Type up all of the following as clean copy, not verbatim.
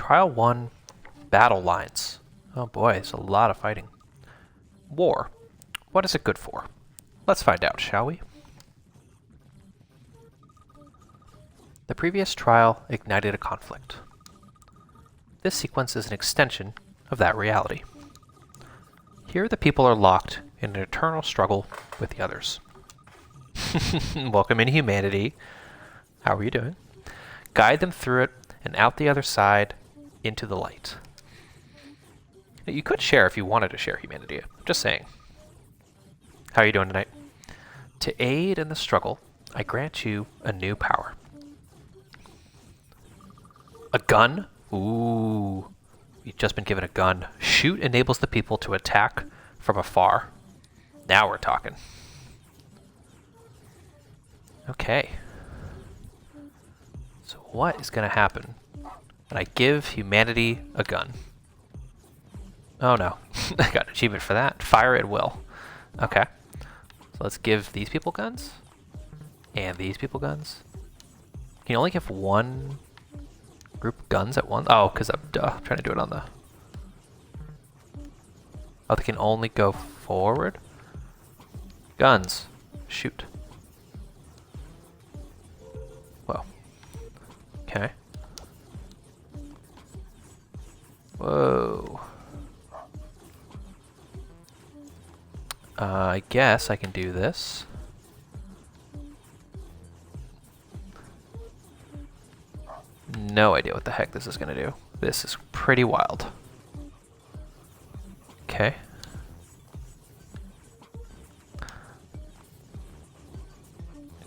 Trial 1, battle lines. Oh boy, it's a lot of fighting. War. What is it good for? Let's find out, shall we? The previous trial ignited a conflict. This sequence is an extension of that reality. Here the people are locked in an eternal struggle with the others. Welcome in humanity. How are you doing? Guide them through it and out the other side into the light. You could share if you wanted to share humanity. I'm just saying. How are you doing tonight? To aid in the struggle, I grant you a new power. A gun? Ooh. You've just been given a gun. Shoot enables the people to attack from afar. Now we're talking. Okay. So what is going to happen when I give humanity a gun? Oh no. I got an achievement for that. Fire at will. Okay. So let's give these people guns. And these people guns. Can you only give one group of guns at once? Oh, because I'm trying to do it on the... Oh, they can only go forward? Guns. Shoot. Whoa. Okay. Whoa. I guess I can do this. No idea what the heck this is going to do. This is pretty wild. Okay.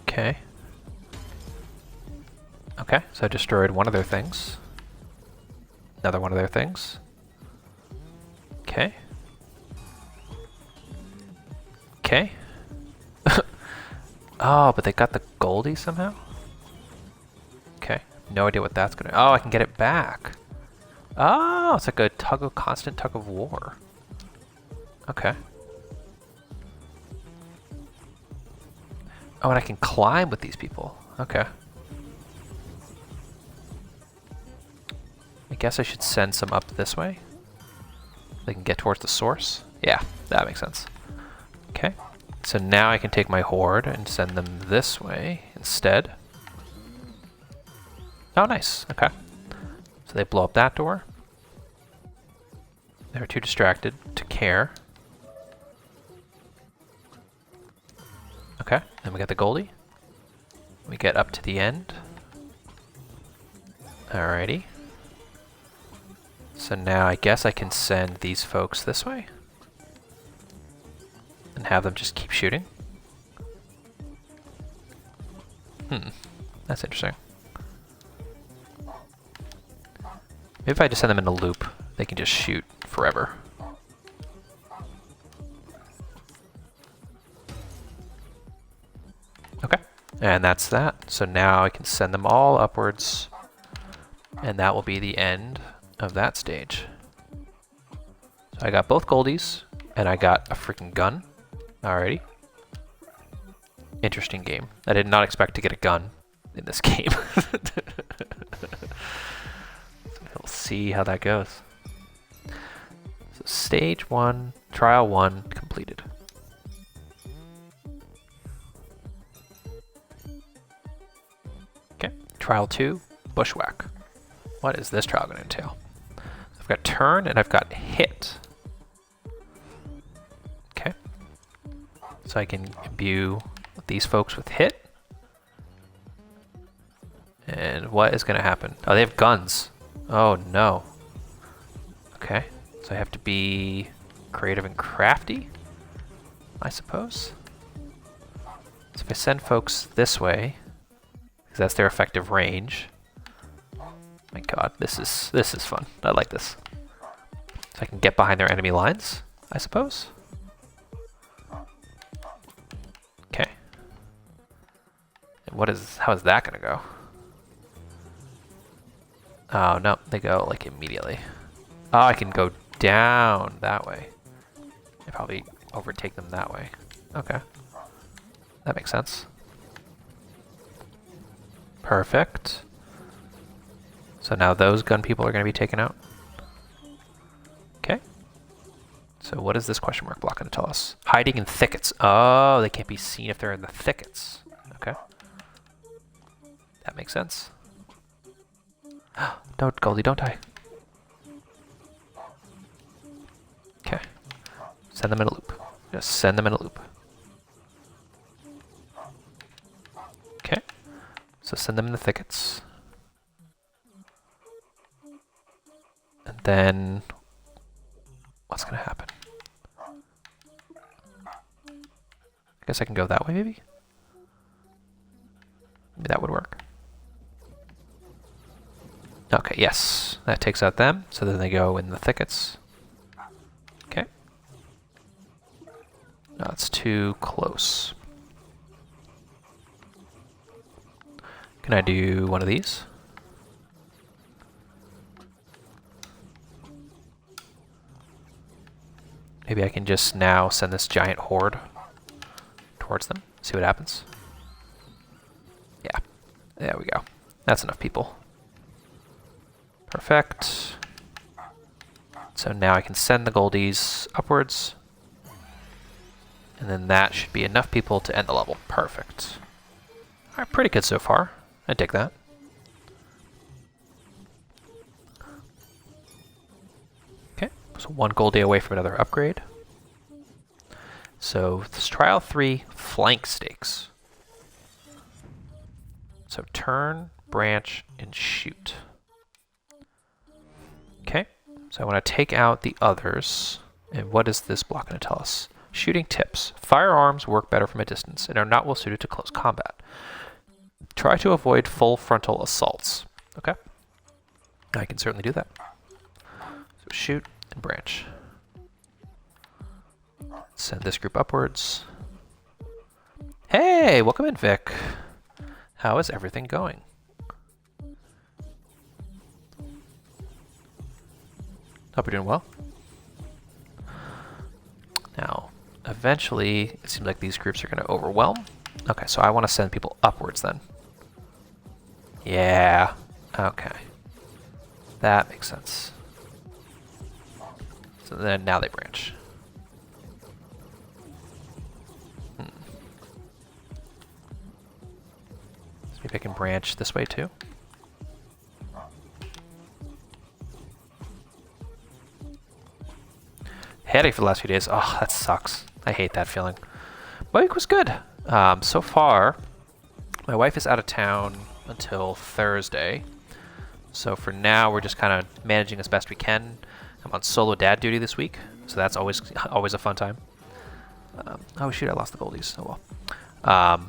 Okay. Okay, so I destroyed one of their things. Another one of their things. Okay. Okay. Oh, but they got the Goldie somehow? Okay. No idea what that's gonna... Oh, I can get it back. Oh, it's like a constant tug of war. Okay. Oh, and I can climb with these people. Okay. I guess I should send some up this way. They can get towards the source. Yeah, that makes sense. Okay. So now I can take my horde and send them this way instead. Oh, nice. Okay. So they blow up that door. They're too distracted to care. Okay. Then we got the Goldie. We get up to the end. Alrighty. So now I guess I can send these folks this way. And have them just keep shooting. That's interesting. Maybe if I just send them in a loop, they can just shoot forever. Okay, and that's that. So now I can send them all upwards, and that will be the end of that stage. So I got both Goldies, and I got a freaking gun. Alrighty. Interesting game. I did not expect to get a gun in this game. We'll see how that goes. So stage 1, trial 1 completed. Okay, trial 2, Bushwhack. What is this trial going to entail? I've got turn and I've got hit. Okay. So I can imbue these folks with hit. And what is going to happen? Oh, they have guns. Oh no. Okay. So I have to be creative and crafty, I suppose. So if I send folks this way, because that's their effective range. My god, this is fun. I like this. So I can get behind their enemy lines, I suppose. Okay. And how is that gonna go? Oh no, they go like immediately. Oh, I can go down that way. I probably overtake them that way. Okay. That makes sense. Perfect. So now those gun people are going to be taken out. Okay. So what is this question mark block going to tell us? Hiding in thickets. Oh, they can't be seen if they're in the thickets. Okay. That makes sense. Don't, Goldie, don't die. Okay. Send them in a loop. Just send them in a loop. Okay. So send them in the thickets. And then what's going to happen? I guess I can go that way, maybe? Maybe that would work. Okay, yes. That takes out them, so then they go in the thickets. Okay. No, it's too close. Can I do one of these? Maybe I can just now send this giant horde towards them. See what happens. Yeah. There we go. That's enough people. Perfect. So now I can send the goldies upwards. And then that should be enough people to end the level. Perfect. Alright, pretty good so far. I dig that. Okay, so one goldie away from another upgrade. So let's trial 3 flank stakes. So turn, branch, and shoot. Okay, so I want to take out the others. And what is this block going to tell us? Shooting tips. Firearms work better from a distance and are not well suited to close combat. Try to avoid full frontal assaults. Okay, I can certainly do that. So shoot and branch. Send this group upwards. Hey, welcome in, Vic. How is everything going? Hope you're doing well. Now, eventually, it seems like these groups are going to overwhelm. Okay, so I want to send people upwards then. Yeah, okay. That makes sense. So then now they branch. Maybe I can branch this way too. Headache for the last few days. Oh, that sucks. I hate that feeling. My week was good. So far, my wife is out of town until Thursday. So for now, we're just kind of managing as best we can. I'm on solo dad duty this week, so that's always a fun time. Oh shoot, I lost the goldies. Oh well.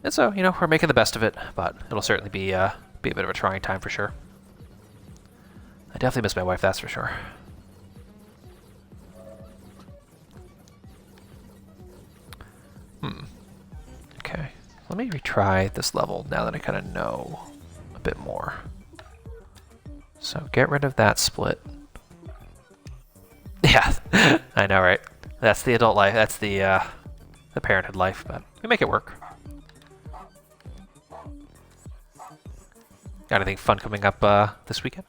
And so, you know, we're making the best of it, but it'll certainly be a bit of a trying time for sure. I definitely miss my wife, that's for sure. Okay, let me retry this level now that I kind of know a bit more. So get rid of that split. Yeah, I know, right? That's the adult life. That's the parenthood life, but we make it work. Got anything fun coming up this weekend?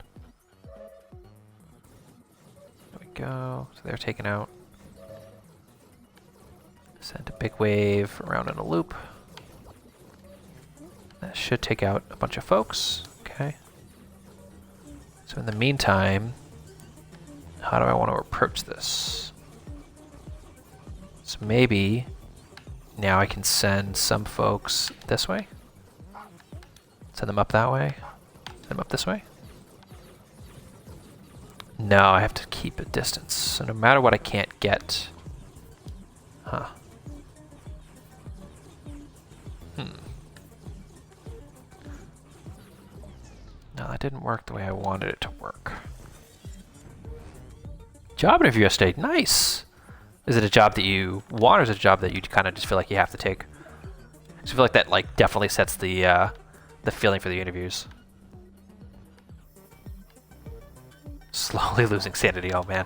There we go. So they're taken out. Send a big wave around in a loop. That should take out a bunch of folks. Okay. So in the meantime, how do I want to approach this? So maybe now I can send some folks this way. Send them up that way. Send them up this way. No, I have to keep a distance. So no matter what, I can't get. Huh. No, that didn't work the way I wanted it to work. Job interview yesterday. Nice. Is it a job that you want, or is it a job that you kind of just feel like you have to take? I feel like that definitely sets the feeling for the interviews. Slowly losing sanity. Oh man.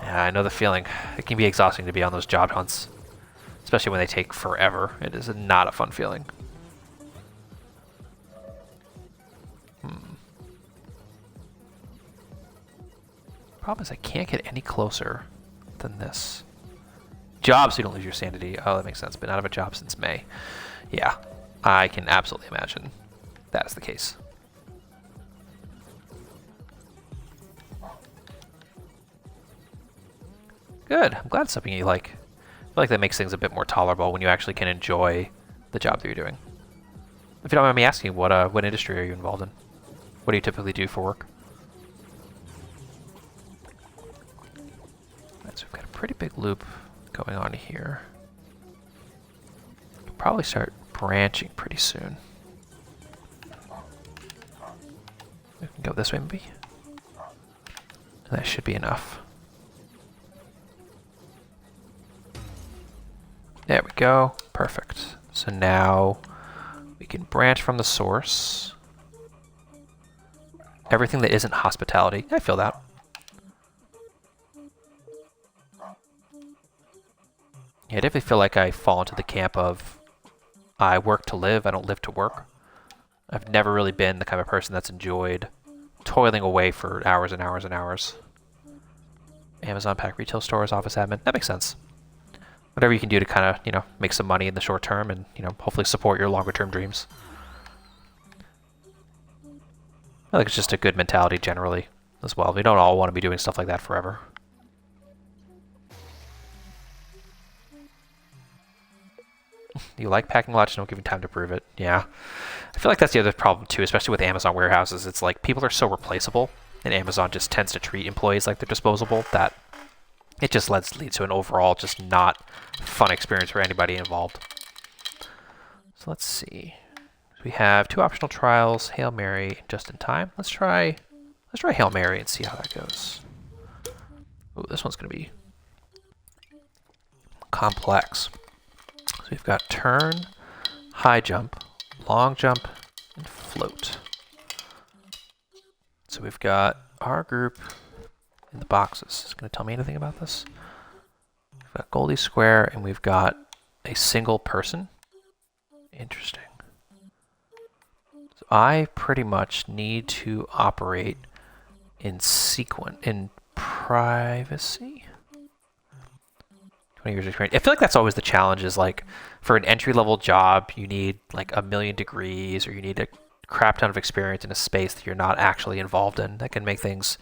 Yeah, I know the feeling. It can be exhausting to be on those job hunts, especially when they take forever. It is not a fun feeling. Problem is I can't get any closer than this. Job so you don't lose your sanity. Oh, that makes sense. Been out of a job since May. Yeah, I can absolutely imagine that is the case. Good. I'm glad it's something you like. I feel like that makes things a bit more tolerable when you actually can enjoy the job that you're doing. If you don't mind me asking, what industry are you involved in? What do you typically do for work? Right, so we've got a pretty big loop going on here. We'll probably start branching pretty soon. We can go this way maybe. And that should be enough. There we go. Perfect. So now we can branch from the source. Everything that isn't hospitality. I feel that. Yeah, I definitely feel like I fall into the camp of I work to live, I don't live to work. I've never really been the kind of person that's enjoyed toiling away for hours and hours and hours. Amazon pack retail stores, office admin. That makes sense. Whatever you can do to kind of, you know, make some money in the short term and, you know, hopefully support your longer term dreams. I think it's just a good mentality generally as well. We don't all want to be doing stuff like that forever. You like packing a lot, just don't give you time to prove it. Yeah. I feel like that's the other problem too, especially with Amazon warehouses. It's like people are so replaceable, and Amazon just tends to treat employees like they're disposable that it just leads to an overall just not fun experience for anybody involved. So let's see. We have 2 optional trials, Hail Mary, and Just in Time. Let's try Hail Mary and see how that goes. Ooh, this one's gonna be complex. So we've got turn, high jump, long jump, and float. So we've got our group in the boxes. Is it going to tell me anything about this? We've got Goldie Square, and we've got a single person. Interesting. So I pretty much need to operate in privacy. 20 years experience. I feel like that's always the challenge is like for an entry-level job, you need like 1,000,000 degrees or you need a crap ton of experience in a space that you're not actually involved in. That can make things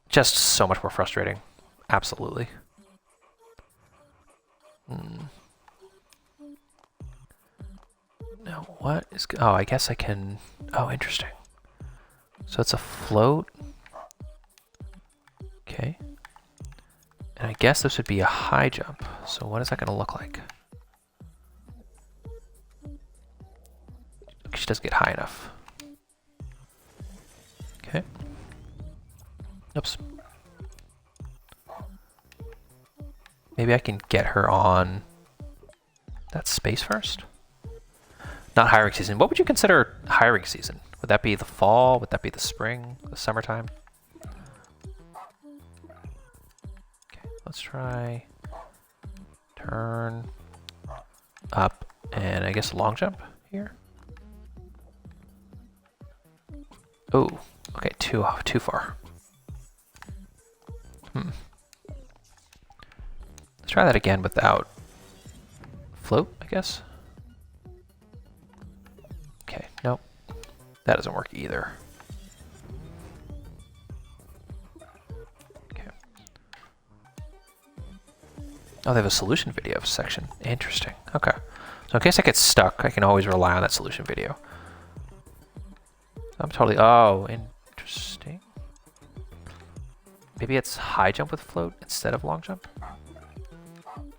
just so much more frustrating. Absolutely. Now what is... Oh, I guess I can... Oh, interesting. So it's a float. Okay. And I guess this would be a high jump. So what is that going to look like? She doesn't get high enough. Okay. Oops. Maybe I can get her on that space first? Not hiring season. What would you consider hiring season? Would that be the fall? Would that be the spring? The summertime? Okay, let's try turn up and I guess long jump here. Oh, okay, too far. Let's try that again without float, I guess. Okay, nope. That doesn't work either. Okay. Oh, they have a solution video section. Interesting. Okay. So in case I get stuck, I can always rely on that solution video. I'm totally... Oh, interesting. Maybe it's high jump with float instead of long jump?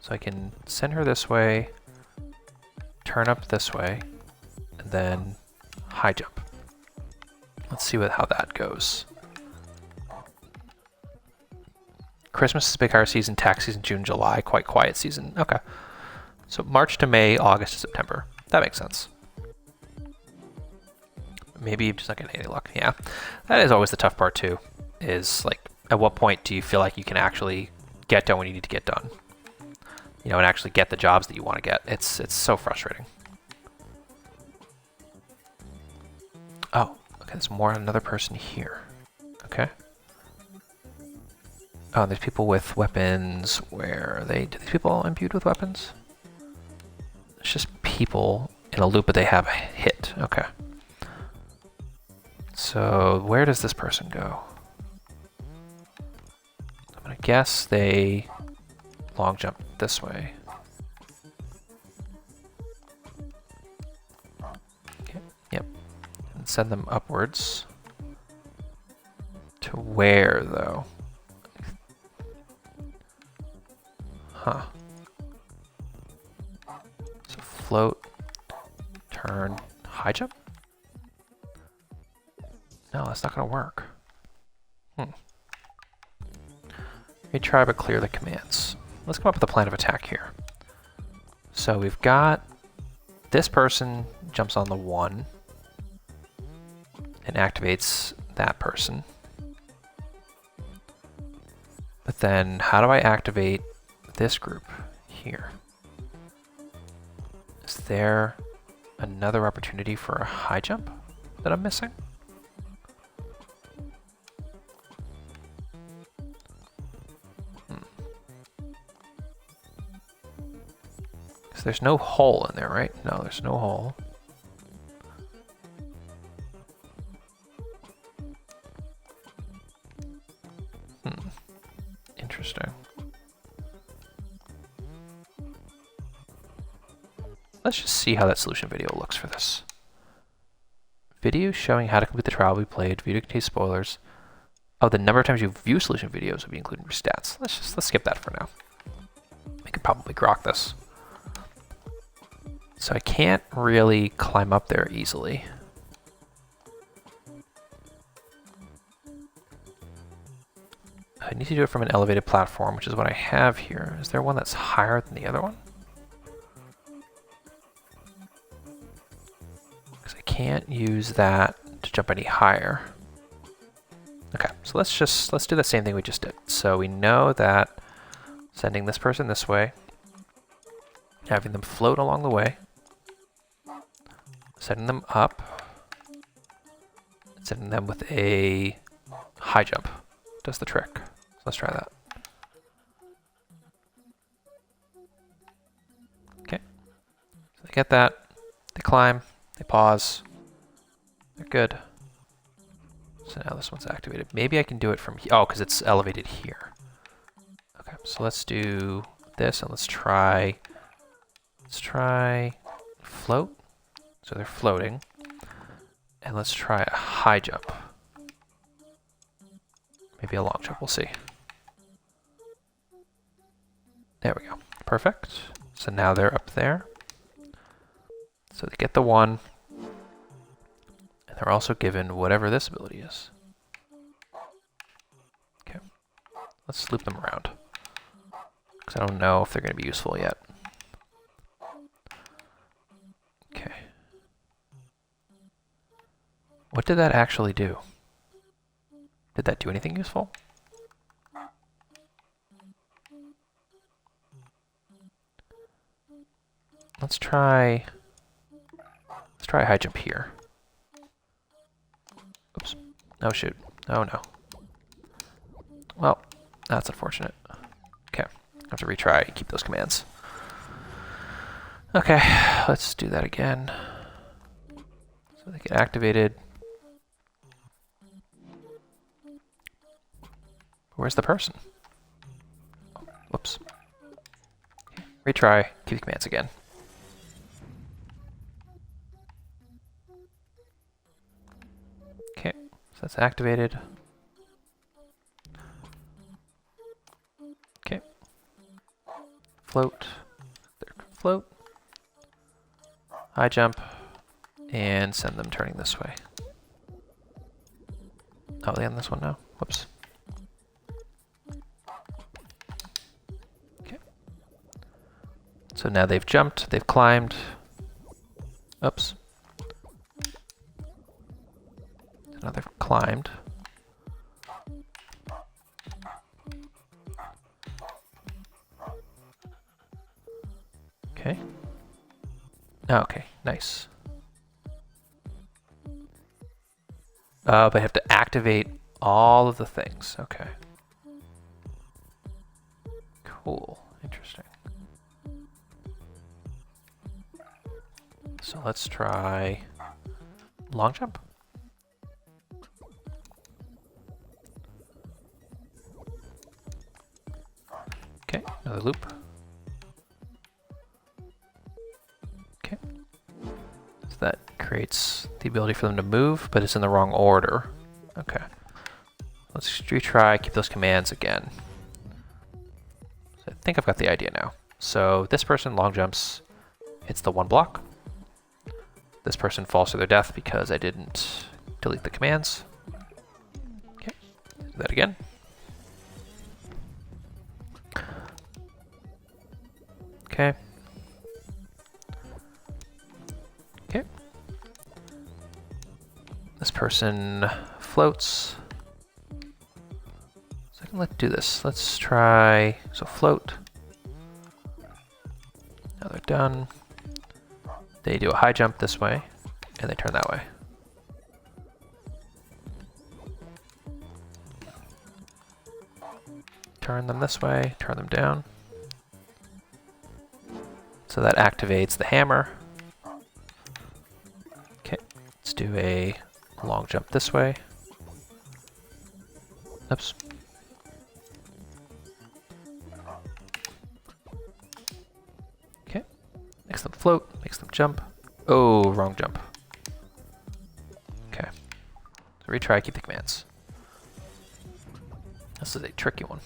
So I can send her this way, turn up this way, and then high jump. Let's see how that goes. Christmas is big hire season, tax season, June, July, quite quiet season. Okay. So March to May, August to September. That makes sense. Maybe I'm just not getting any luck. Yeah. That is always the tough part too, is like, at what point do you feel like you can actually get done when you need to get done? You know, and actually get the jobs that you want to get. It's so frustrating. Oh, okay, there's another person here. Okay. Oh, there's people with weapons. Where are they? Do these people all imbued with weapons? It's just people in a loop, but they have a hit. Okay. So where does this person go? I'm gonna guess they long jump this way. Okay. Yep. And send them upwards. To where, though? Huh. So float, turn, high jump? No, that's not gonna work. Let me try but clear the commands. Let's come up with a plan of attack here. So we've got this person jumps on the 1 and activates that person. But then how do I activate this group here? Is there another opportunity for a high jump that I'm missing? Because there's no hole in there, right? No, there's no hole. Interesting. Let's just see how that solution video looks for this. Video showing how to complete the trial will be played. Video contains spoilers. Oh, the number of times you view solution videos will be included in your stats. Let's skip that for now. I could probably grok this. So I can't really climb up there easily. I need to do it from an elevated platform, which is what I have here. Is there one that's higher than the other one? Because I can't use that to jump any higher. Okay, so let's do the same thing we just did. So we know that sending this person this way, having them float along the way, setting them up, setting them with a high jump does the trick. So let's try that. Okay, so they get that, they climb, they pause, they're good. So now this one's activated. Maybe I can do it from here. Oh, because it's elevated here. Okay, so let's do this and let's try float. So they're floating. And let's try a high jump. Maybe a long jump, we'll see. There we go. Perfect. So now they're up there. So they get the 1. And they're also given whatever this ability is. Okay. Let's loop them around. Because I don't know if they're going to be useful yet. Okay. What did that actually do? Did that do anything useful? Let's try a high jump here. Oops. Oh shoot. Oh no. Well, that's unfortunate. Okay. I have to retry and keep those commands. Okay, let's do that again. So they get activated. Where's the person? Oh, whoops. Okay, retry, keep the commands again. Okay, so that's activated. Okay. Float. There, float. High jump. And send them turning this way. Oh, they on this one now? Whoops. So now they've jumped, they've climbed. Oops. Now they've climbed. Okay. Okay, nice. But I have to activate all of the things. Okay. Oh, interesting. So let's try long jump. Okay, another loop. Okay. So that creates the ability for them to move, but it's in the wrong order. Okay. Let's retry, keep those commands again. So I think I've got the idea now. So this person long jumps, hits the one block. This person falls to their death because I didn't delete the commands. Okay, do that again. Okay. Okay. This person floats. So I can let's do this. Let's try, so float. Now they're done. They do a high jump this way, and they turn that way. Turn them this way, turn them down. So that activates the hammer. Okay, let's do a long jump this way. Oops. Okay, makes them float, makes them jump. Oh, wrong jump. Okay, so retry, keep the commands. This is a tricky one.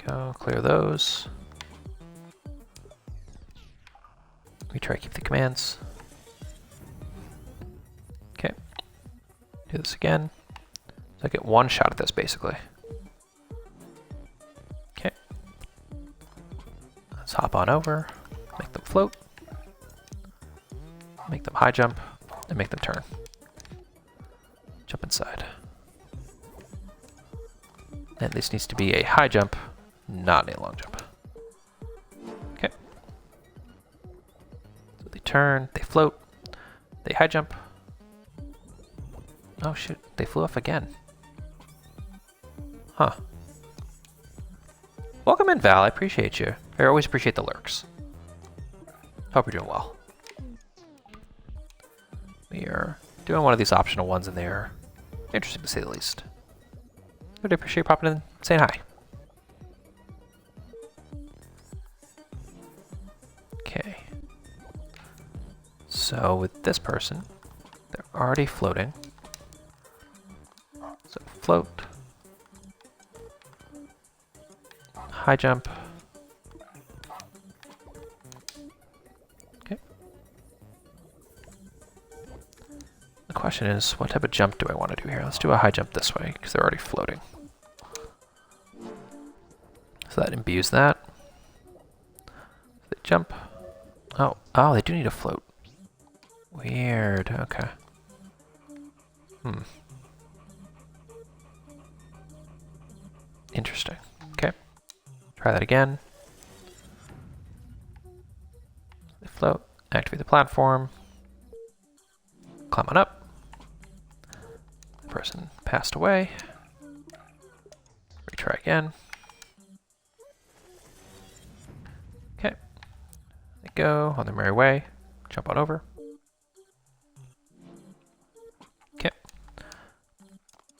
Go, clear those. We try to keep the commands. Okay. Do this again. So I get one shot at this basically. Okay. Let's hop on over, make them float, make them high jump, and make them turn. Jump inside. And this needs to be a high jump, not a long jump. Okay. So they turn, they float, they high jump. Oh shoot, they flew off again. Huh. Welcome in, Val, I appreciate you. I always appreciate the lurks. Hope you're doing well. We are doing one of these optional ones and they're interesting to say the least. Would appreciate popping in and saying hi. Okay. So with this person, they're already floating. So float. High jump. Okay. The question is, what type of jump do I want to do here? Let's do a high jump this way, because they're already floating. So that imbues that. They jump. Oh, they do need to float. Weird, okay. Interesting. Okay. Try that again. They float, activate the platform, climb on up. The person passed away. Retry again. Okay. They go on their merry way. Jump on over. Okay.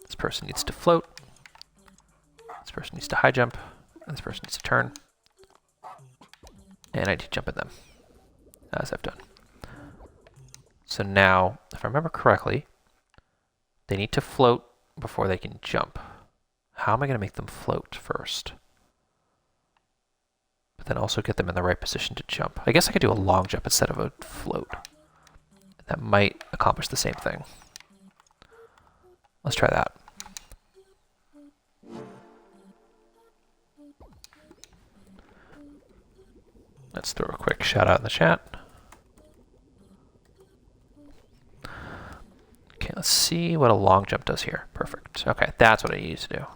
This person needs to float. This person needs to high jump. And this person needs to turn. And I need to jump at them, as I've done. So now, if I remember correctly, they need to float before they can jump. How am I going to make them float first? But then also get them in the right position to jump. I guess I could do a long jump instead of a float. That might accomplish the same thing. Let's try that. Let's throw a quick shout out in the chat. Okay, let's see what a long jump does here. Perfect. Okay, that's what I need to do.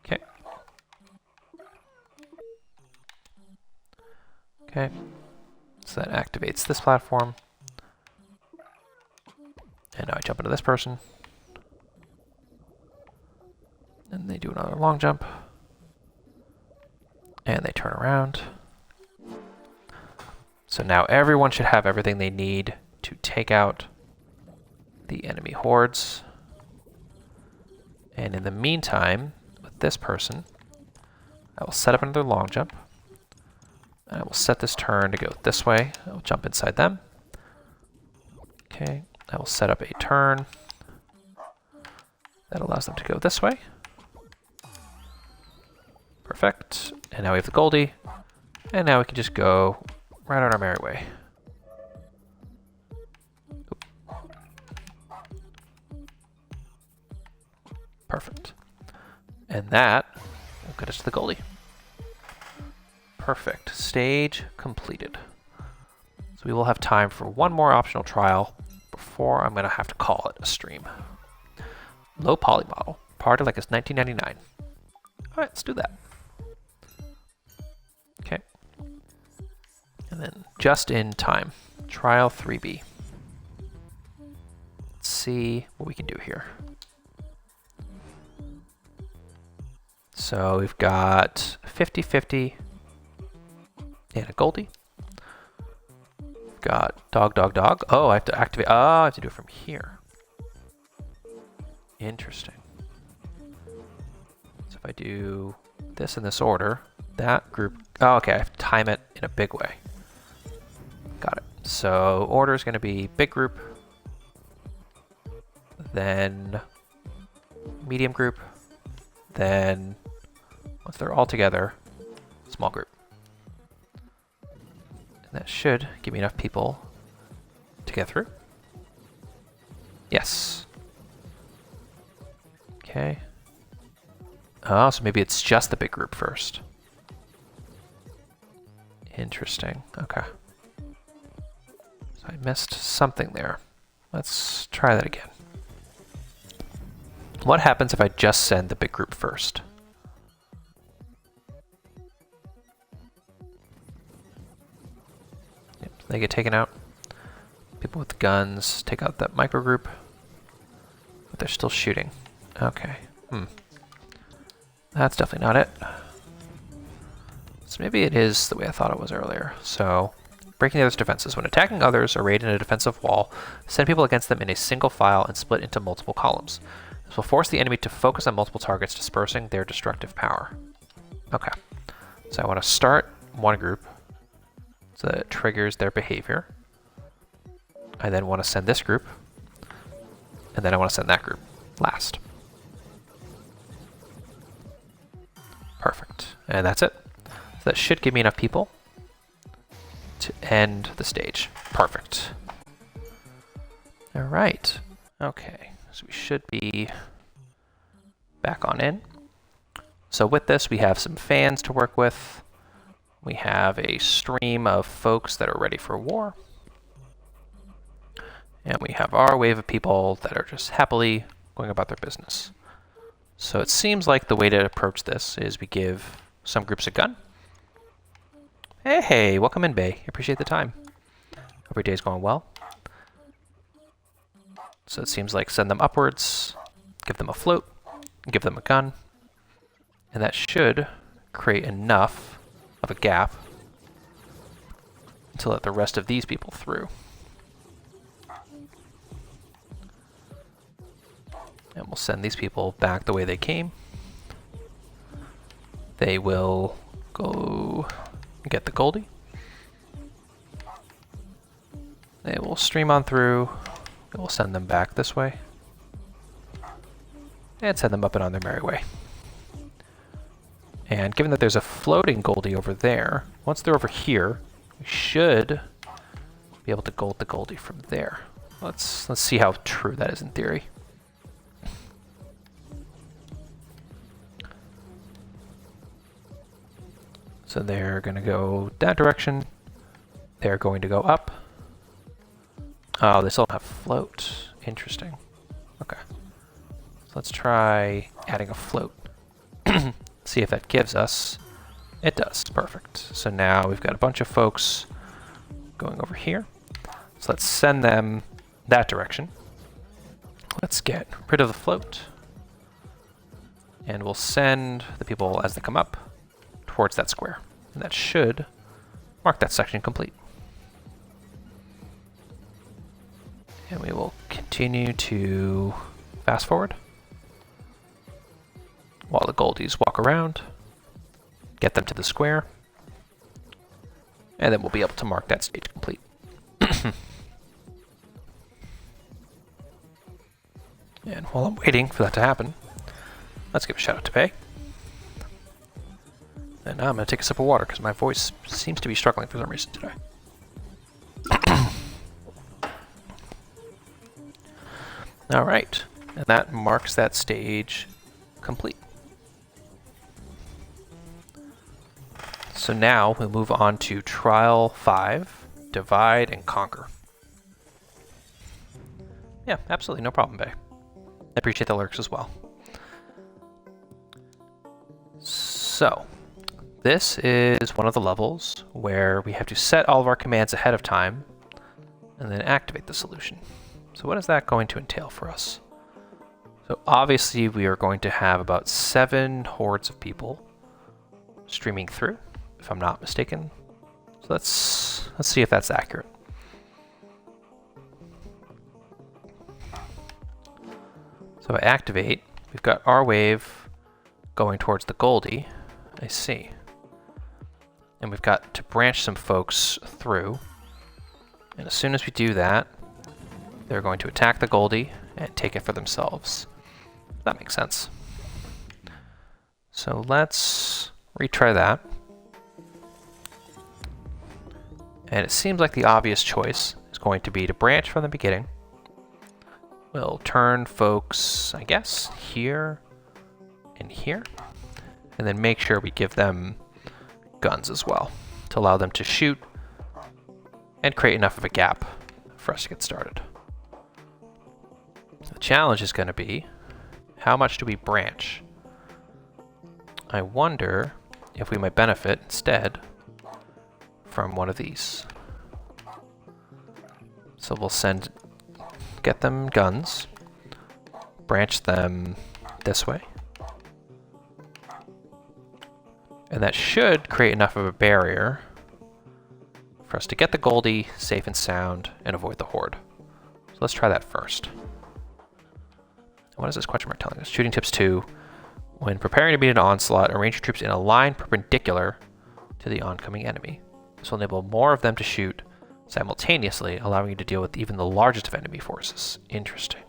Okay. Okay. So that activates this platform. And now I jump into this person. And they do another long jump. And they turn around. So now everyone should have everything they need to take out the enemy hordes. And in the meantime, with this person, I will set up another long jump. And I will set this turn to go this way. I will jump inside them. Okay, I will set up a turn that allows them to go this way. Perfect. And now we have the Goldie. And now we can just go right on our merry way. Oop. Perfect. And that will get us to the Goldie. Perfect. Stage completed. So we will have time for one more optional trial before I'm going to have to call it a stream. Low poly model. Party like it's 1999. All right, let's do that. Okay. And then just in time. Trial 3B. Let's see what we can do here. So we've got 50-50 and a Goldie. We've got dog, dog, dog. Oh, I have to activate. Oh, I have to do it from here. Interesting. So if I do this in this order, that group. Oh, okay, I have to time it in a big way. Got it. So order is going to be big group, then medium group, then once they're all together, small group. And that should give me enough people to get through. Yes. Okay. Oh, so maybe it's just the big group first. Interesting. Okay. So I missed something there. Let's try that again. What happens if I just send the big group first? Yep, they get taken out. People with guns take out that micro group, but they're still shooting. Okay. That's definitely not it. So maybe it is the way I thought it was earlier. So, breaking the other's defenses. When attacking others arrayed in a defensive wall, send people against them in a single file and split into multiple columns. This will force the enemy to focus on multiple targets, dispersing their destructive power. Okay. So I want to start one group so that it triggers their behavior. I then want to send this group, and then I want to send that group last. Perfect. And that's it. So that should give me enough people to end the stage. Perfect. All right. Okay. So we should be back on in. So with this, we have some fans to work with. We have a stream of folks that are ready for war. And we have our wave of people that are just happily going about their business. So it seems like the way to approach this is we give some groups a gun. Hey, welcome in, Bay. Appreciate the time. Hope your day's going well. So it seems like send them upwards, give them a float, give them a gun, and that should create enough of a gap to let the rest of these people through. And we'll send these people back the way they came. They will go get the Goldie. They will stream on through. We'll send them back this way. And send them up and on their merry way. And given that there's a floating Goldie over there, once they're over here, we should be able to gold the Goldie from there. Let's see how true that is in theory. So they're going to go that direction. They're going to go up. Oh, they still don't have float. Interesting. Okay. So let's try adding a float. See if that gives us. It does. Perfect. So now we've got a bunch of folks going over here. So let's send them that direction. Let's get rid of the float. And we'll send the people as they come up towards that square. And that should mark that section complete. And we will continue to fast forward while the goldies walk around, get them to the square, and then we'll be able to mark that stage complete. And while I'm waiting for that to happen, let's give a shout out to Pei. And now I'm going to take a sip of water because my voice seems to be struggling for some reason today. All right, and that marks that stage complete. So now we move on to Trial 5, Divide and Conquer. Yeah, absolutely, no problem, Bae. I appreciate the lurks as well. So, this is one of the levels where we have to set all of our commands ahead of time and then activate the solution. So what is that going to entail for us? So obviously we are going to have about 7 hordes of people streaming through, if I'm not mistaken. So let's see if that's accurate. So I activate, we've got our wave going towards the Goldie, I see. And we've got to branch some folks through. And as soon as we do that, they're going to attack the Goldie and take it for themselves. That makes sense. So let's retry that. And it seems like the obvious choice is going to be to branch from the beginning. We'll turn folks, I guess, here and here. And then make sure we give them guns as well to allow them to shoot and create enough of a gap for us to get started. The challenge is going to be, how much do we branch? I wonder if we might benefit instead from one of these. So we'll get them guns, branch them this way. And that should create enough of a barrier for us to get the Goldie safe and sound and avoid the horde. So let's try that first. What is this question mark telling us? Shooting tips 2. When preparing to meet an onslaught, arrange your troops in a line perpendicular to the oncoming enemy. This will enable more of them to shoot simultaneously, allowing you to deal with even the largest of enemy forces. Interesting.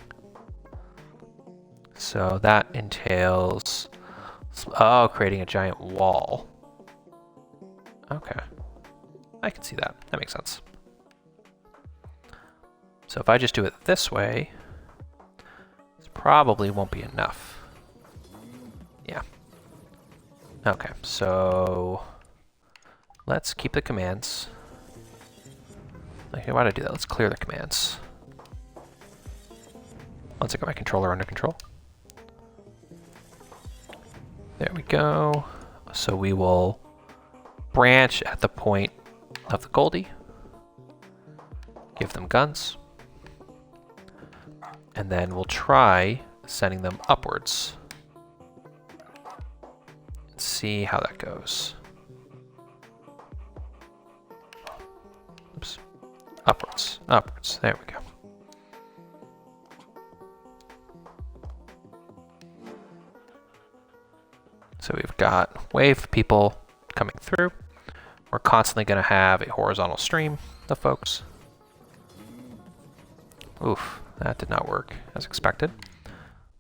So that entails, creating a giant wall. Okay. I can see that. That makes sense. So if I just do it this way, this probably won't be enough. Yeah. Okay, so let's keep the commands. Okay, why did I do that? Let's clear the commands. Once I get my controller under control. There we go. So we will branch at the point of the Goldie. Give them guns. And then we'll try sending them upwards. See how that goes. Oops. Upwards, upwards. There we go. So we've got wave of people coming through. We're constantly going to have a horizontal stream of folks. Oof, that did not work as expected.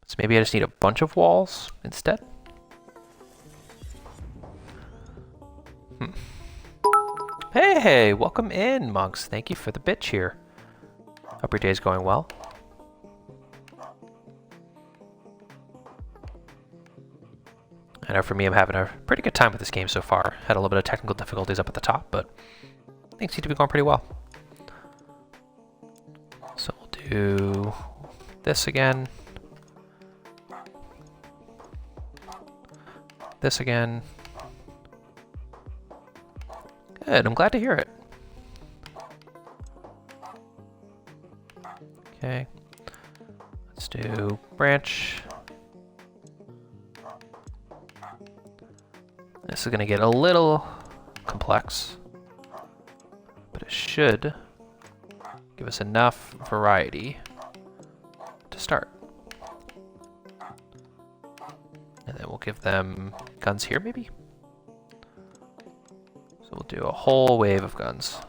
So maybe I just need a bunch of walls instead. Hey, welcome in, monks. Thank you for the bit cheer. Hope your day's going well. I know for me, I'm having a pretty good time with this game so far. Had a little bit of technical difficulties up at the top, but things seem to be going pretty well. So we'll do this again. This again. Good, I'm glad to hear it. Okay. Let's do branch. This is going to get a little complex, but it should give us enough variety to start. And then we'll give them guns here, maybe? So we'll do a whole wave of guns.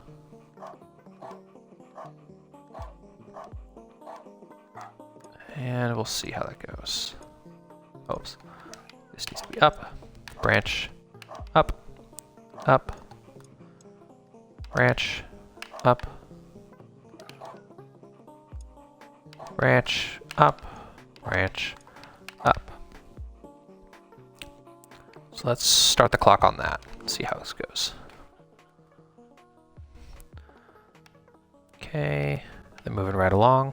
And we'll see how that goes. Oops. This needs to be up. Branch. Up. Up. Branch. Up. Branch. Up. Branch. Up. So let's start the clock on that. See how this goes. Okay. They're moving right along.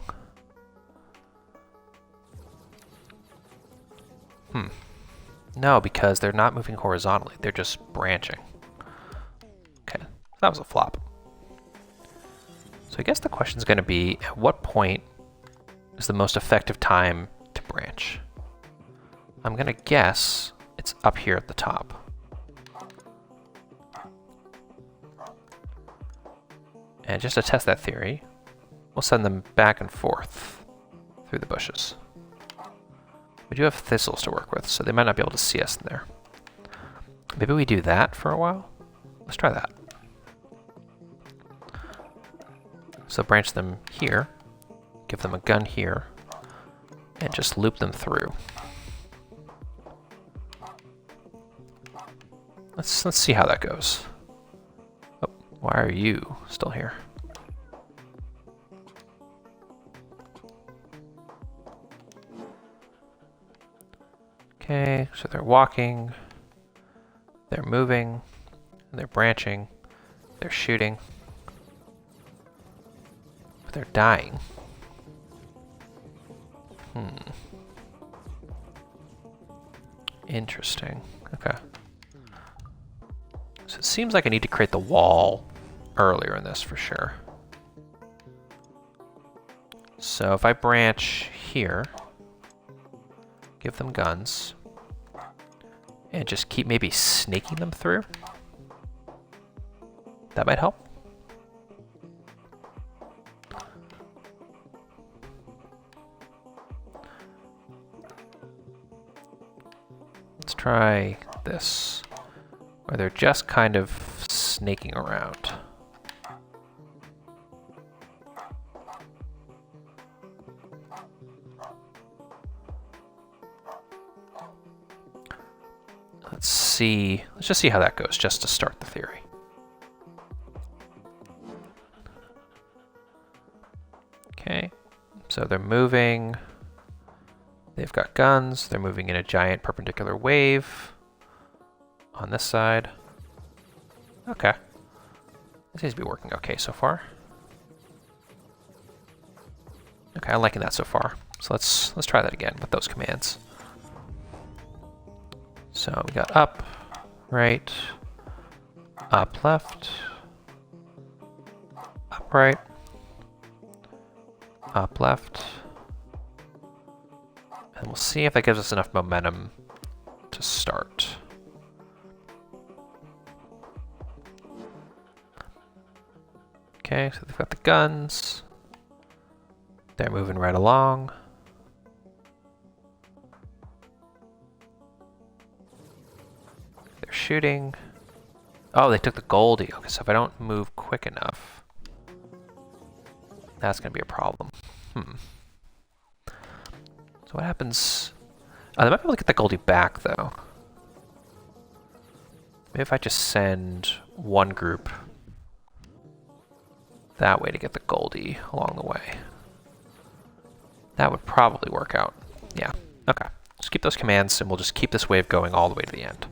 No, because they're not moving horizontally. They're just branching. Okay, that was a flop. So I guess the question is going to be, at what point is the most effective time to branch? I'm going to guess it's up here at the top. And just to test that theory, we'll send them back and forth through the bushes. We do have thistles to work with, so they might not be able to see us in there. Maybe we do that for a while? Let's try that. So branch them here, give them a gun here, and just loop them through. Let's see how that goes. Oh, why are you still here? Okay, so they're walking, they're moving, and they're branching, they're shooting, but they're dying. Interesting. Okay. So it seems like I need to create the wall earlier in this for sure. So if I branch here, give them guns, and just keep maybe snaking them through. That might help. Let's try this, where they're just kind of snaking around. Let's just see how that goes, just to start the theory. Okay, so they're moving. They've got guns. They're moving in a giant perpendicular wave on this side. Okay, this seems to be working okay so far. Okay, I'm liking that so far. So let's try that again with those commands. So we got up, right, up, left, up, right, up, left, and we'll see if that gives us enough momentum to start. Okay, so they've got the guns. They're moving right along. They're shooting. Oh, they took the Goldie. Okay, so if I don't move quick enough, that's going to be a problem. So what happens? Oh, they might be able to get the Goldie back, though. Maybe if I just send one group that way to get the Goldie along the way. That would probably work out. Yeah, okay. Just keep those commands and we'll just keep this wave going all the way to the end.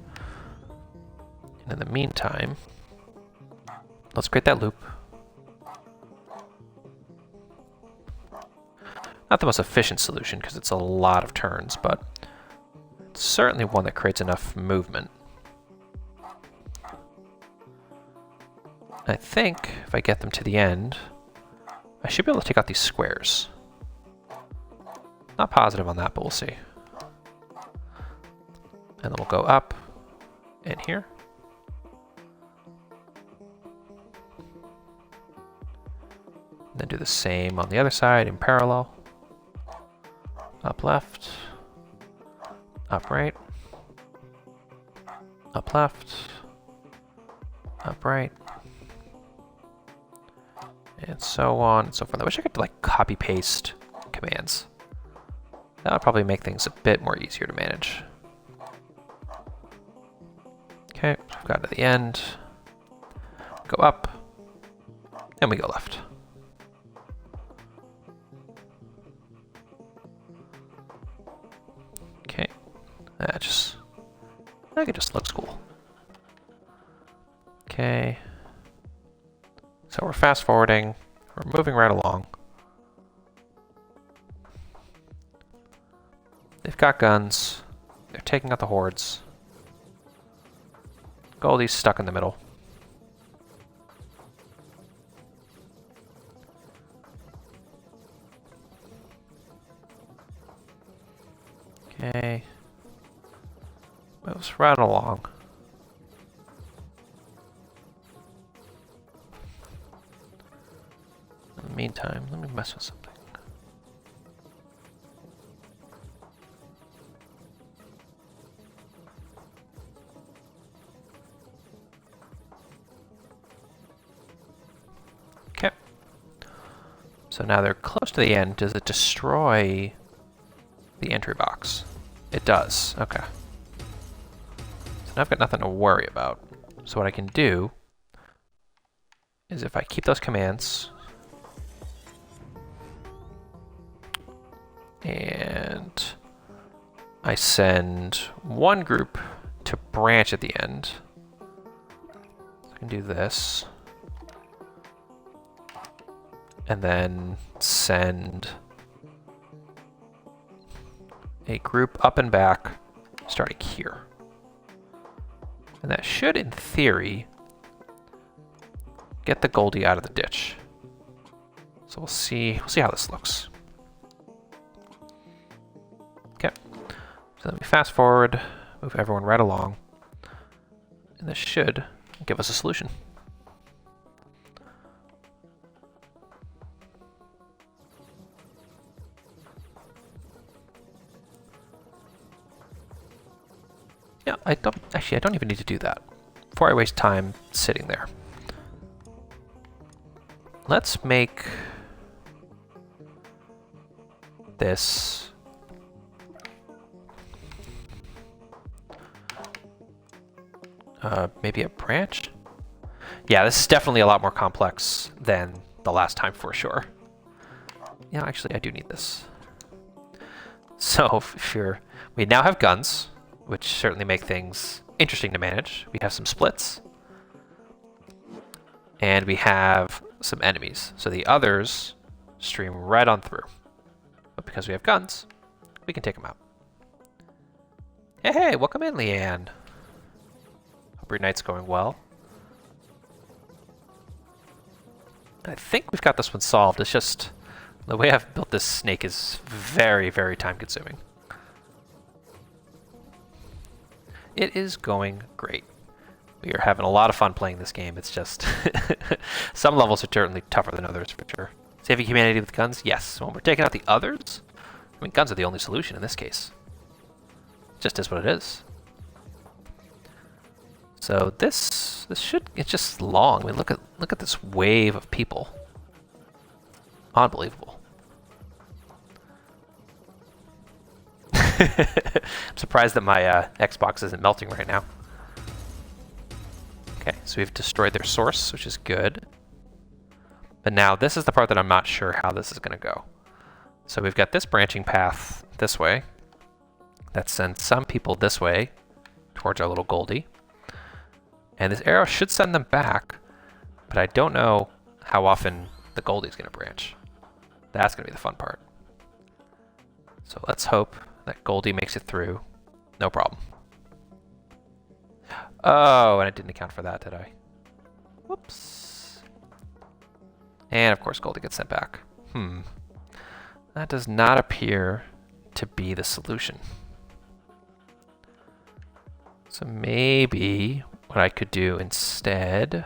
And in the meantime, let's create that loop. Not the most efficient solution because it's a lot of turns, but it's certainly one that creates enough movement. I think if I get them to the end, I should be able to take out these squares. Not positive on that, but we'll see. And then we'll go up in here. And then do the same on the other side in parallel. Up left, up right, up left, up right, and so on and so forth. I wish I could like copy paste commands. That would probably make things a bit more easier to manage. Okay, we've got to the end. Go up, and we go left. Okay, I think it just looks cool. Okay, so we're fast forwarding, we're moving right along. They've got guns, they're taking out the hordes. Goldie's stuck in the middle. Okay. Moves right along. In the meantime, let me mess with something. Okay. So now they're close to the end. Does it destroy the entry box? It does. Okay. So now I've got nothing to worry about. So what I can do is if I keep those commands and I send one group to branch at the end, I can do this and then send a group up and back starting here. And that should, in theory, get the Goldie out of the ditch. So we'll see how this looks. Okay. So then we fast forward, move everyone right along, and this should give us a solution. Yeah, I don't even need to do that before I waste time sitting there. Let's make this maybe a branch? Yeah, this is definitely a lot more complex than the last time for sure. Yeah, actually I do need this. So we now have guns, which certainly make things interesting to manage. We have some splits. And we have some enemies. So the others stream right on through. But because we have guns, we can take them out. Hey, welcome in, Leanne. Hope your night's going well. I think we've got this one solved. It's just the way I've built this snake is very, very time consuming. It is going great. We are having a lot of fun playing this game. It's just some levels are certainly tougher than others for sure. Saving humanity with guns? Yes. When we're taking out the others, I mean, guns are the only solution in this case. It just is what it is. So it's just long. I mean, look at this wave of people. Unbelievable. I'm surprised that my Xbox isn't melting right now. Okay, so we've destroyed their source, which is good. But now this is the part that I'm not sure how this is going to go. So we've got this branching path this way that sends some people this way towards our little Goldie. And this arrow should send them back, but I don't know how often the Goldie's going to branch. That's going to be the fun part. So let's hope that Goldie makes it through. No problem. Oh, and I didn't account for that, did I? Whoops. And of course Goldie gets sent back. That does not appear to be the solution. So maybe what I could do instead...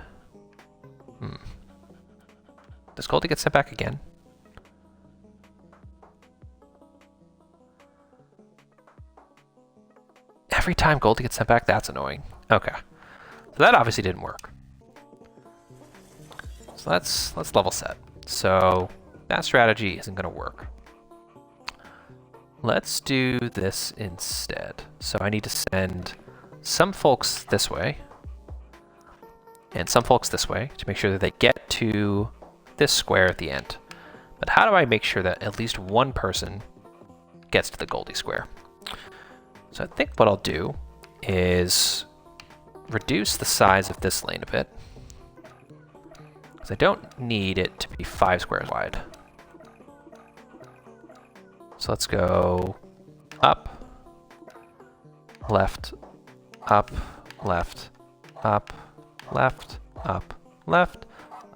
Does Goldie get sent back again? Every time Goldie gets sent back, that's annoying. Okay. So that obviously didn't work. So let's level set. So that strategy isn't going to work. Let's do this instead. So I need to send some folks this way and some folks this way to make sure that they get to this square at the end. But how do I make sure that at least one person gets to the Goldie square? So I think what I'll do is reduce the size of this lane a bit, because I don't need it to be 5 squares wide. So let's go up, left, up, left, up, left, up, left,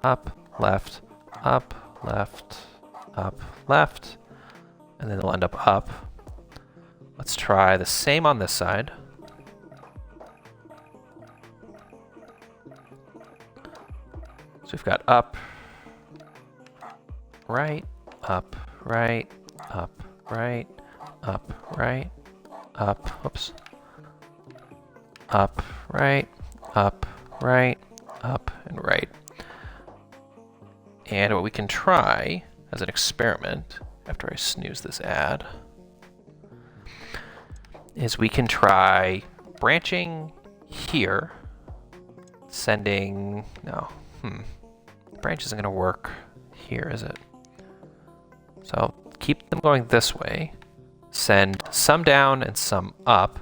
up, left, up, left, up, left, and then it'll end up up. Let's try the same on this side. So we've got up, right, up, right, up, right, up, right, up, oops, up, right, up, right, up, and right. And what we can try as an experiment, after I snooze this ad, is we can try branching here, sending, no, branch isn't going to work here, is it? So keep them going this way, send some down and some up,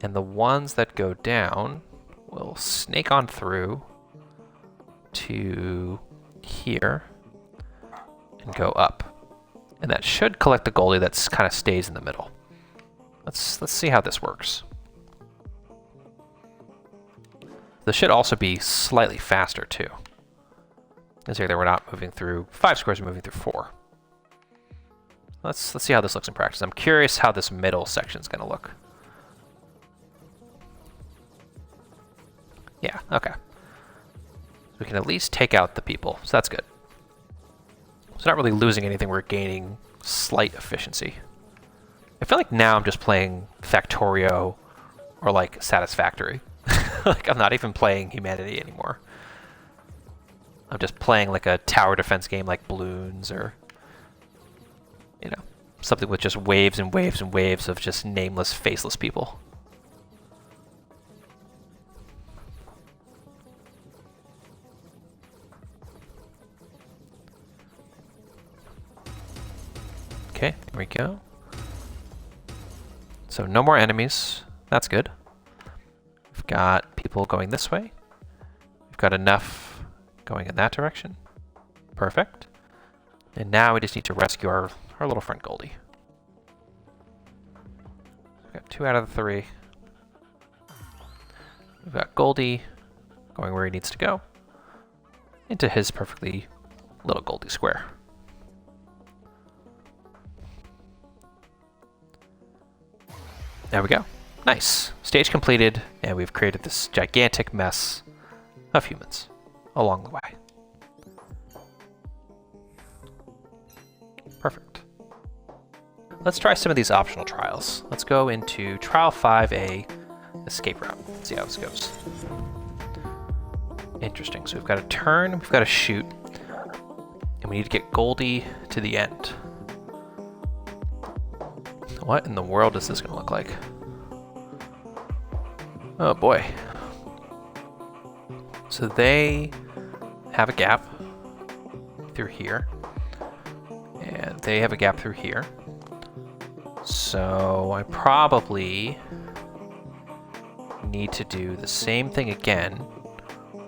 and the ones that go down will snake on through to here and go up. And that should collect the Goldie that kind of stays in the middle. Let's see how this works. This should also be slightly faster too. Because here we're not moving through 5 squares, we're moving through 4. Let's see how this looks in practice. I'm curious how this middle section is going to look. Yeah, okay. We can at least take out the people, so that's good. So not really losing anything, we're gaining slight efficiency. I feel like now I'm just playing Factorio or like Satisfactory. Like I'm not even playing Humanity anymore. I'm just playing like a tower defense game like Bloons or, you know, something with just waves and waves and waves of just nameless, faceless people. Okay, here we go. So no more enemies. That's good. We've got people going this way. We've got enough going in that direction. Perfect. And now we just need to rescue our little friend Goldie. We've got 2 out of the 3. We've got Goldie going where he needs to go. Into his perfectly little Goldie square. There we go. Nice. Stage completed, and we've created this gigantic mess of humans along the way. Perfect. Let's try some of these optional trials. Let's go into Trial 5A, Escape Route. Let's see how this goes. Interesting. So we've got a turn, we've got a shoot, and we need to get Goldie to the end. What in the world is this going to look like? Oh boy. So they have a gap through here, and they have a gap through here. So I probably need to do the same thing again,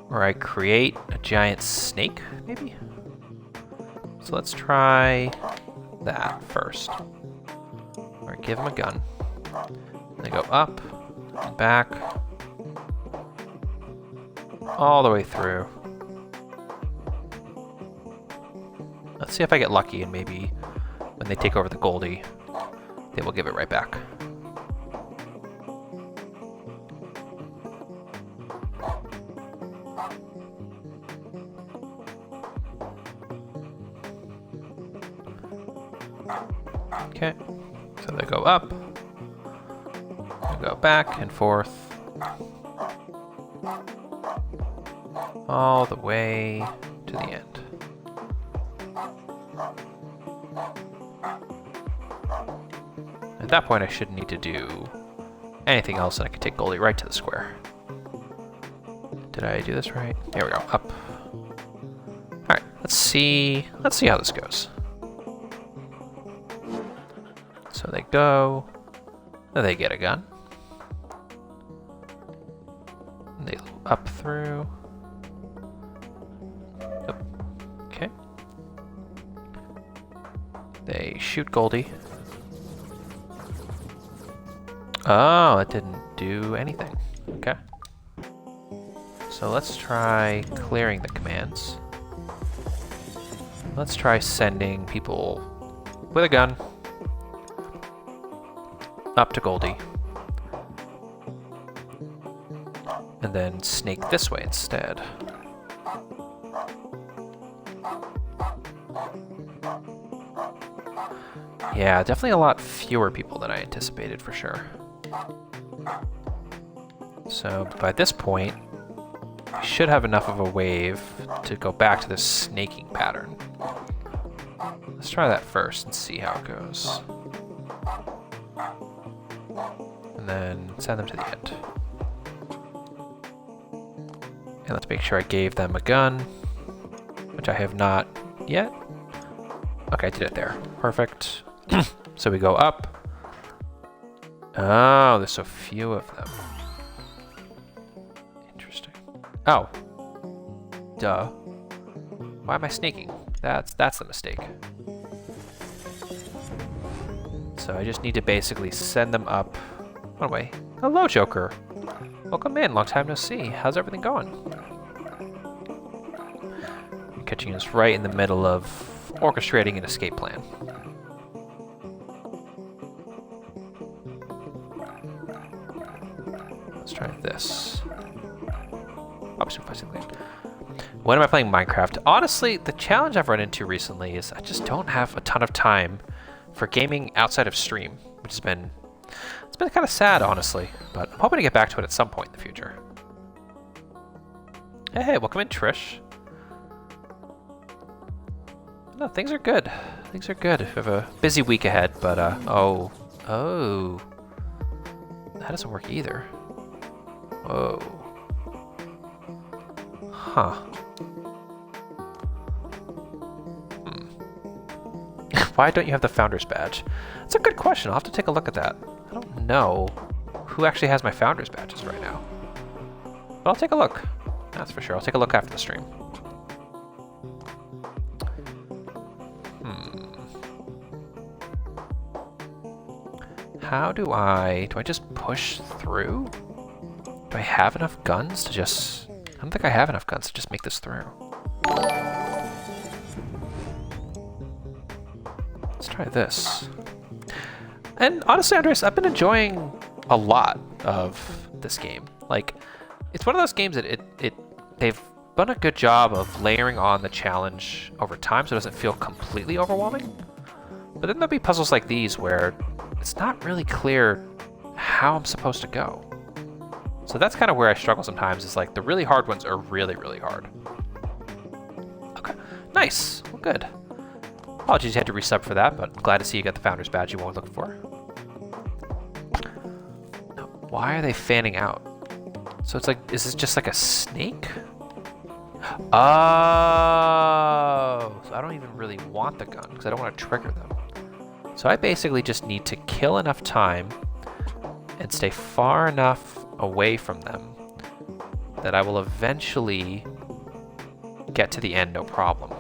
where I create a giant snake, maybe? So let's try that first. Or give him a gun. And they go up, and back, all the way through. Let's see if I get lucky and maybe when they take over the Goldie they will give it right back. Okay, so they go up, they go back and forth, all the way to the end. At that point, I shouldn't need to do anything else, and I can take Goldie right to the square. Did I do this right? There we go, up. All right, let's see how this goes. So they go, then they get a gun. They up through. Oh, okay. They shoot Goldie. Oh, it didn't do anything. Okay. So let's try clearing the commands. Let's try sending people with a gun up to Goldie. And then snake this way instead. Yeah, definitely a lot fewer people than I anticipated for sure. So by this point, we should have enough of a wave to go back to this snaking pattern. Let's try that first and see how it goes. And then send them to the end. And let's make sure I gave them a gun, which I have not yet. Okay, I did it there. Perfect. So we go up. Oh, there's so few of them. Interesting. Oh. Duh. Why am I snaking? That's the mistake. So I just need to basically send them up. One way. Hello, Joker. Welcome in. Long time no see. How's everything going? I'm catching us right in the middle of orchestrating an escape plan. Let's try this. When am I playing Minecraft? Honestly, the challenge I've run into recently is I just don't have a ton of time for gaming outside of stream, which has been kind of sad, honestly, but I'm hoping to get back to it at some point in the future. Hey, welcome in, Trish. No, things are good. Things are good. We have a busy week ahead, but oh, that doesn't work either. Whoa. Huh. Why don't you have the Founder's Badge? That's a good question. I'll have to take a look at that. I don't know who actually has my Founder's Badges right now. But I'll take a look. That's for sure. I'll take a look after the stream. How do I just push through? Do I have enough guns to just... I don't think I have enough guns to just make this through. Let's try this. And honestly, Andres, I've been enjoying a lot of this game. Like, it's one of those games that they've done a good job of layering on the challenge over time so it doesn't feel completely overwhelming. But then there'll be puzzles like these where it's not really clear how I'm supposed to go. So that's kind of where I struggle sometimes, is like the really hard ones are really, really hard. Okay, nice, well, good. Apologies you had to resub for that, but glad to see you got the Founder's Badge you were looking for. Now, why are they fanning out? So it's like, is this just like a snake? Oh, so I don't even really want the gun because I don't want to trigger them. So I basically just need to kill enough time and stay far enough away from them that I will eventually get to the end, no problem.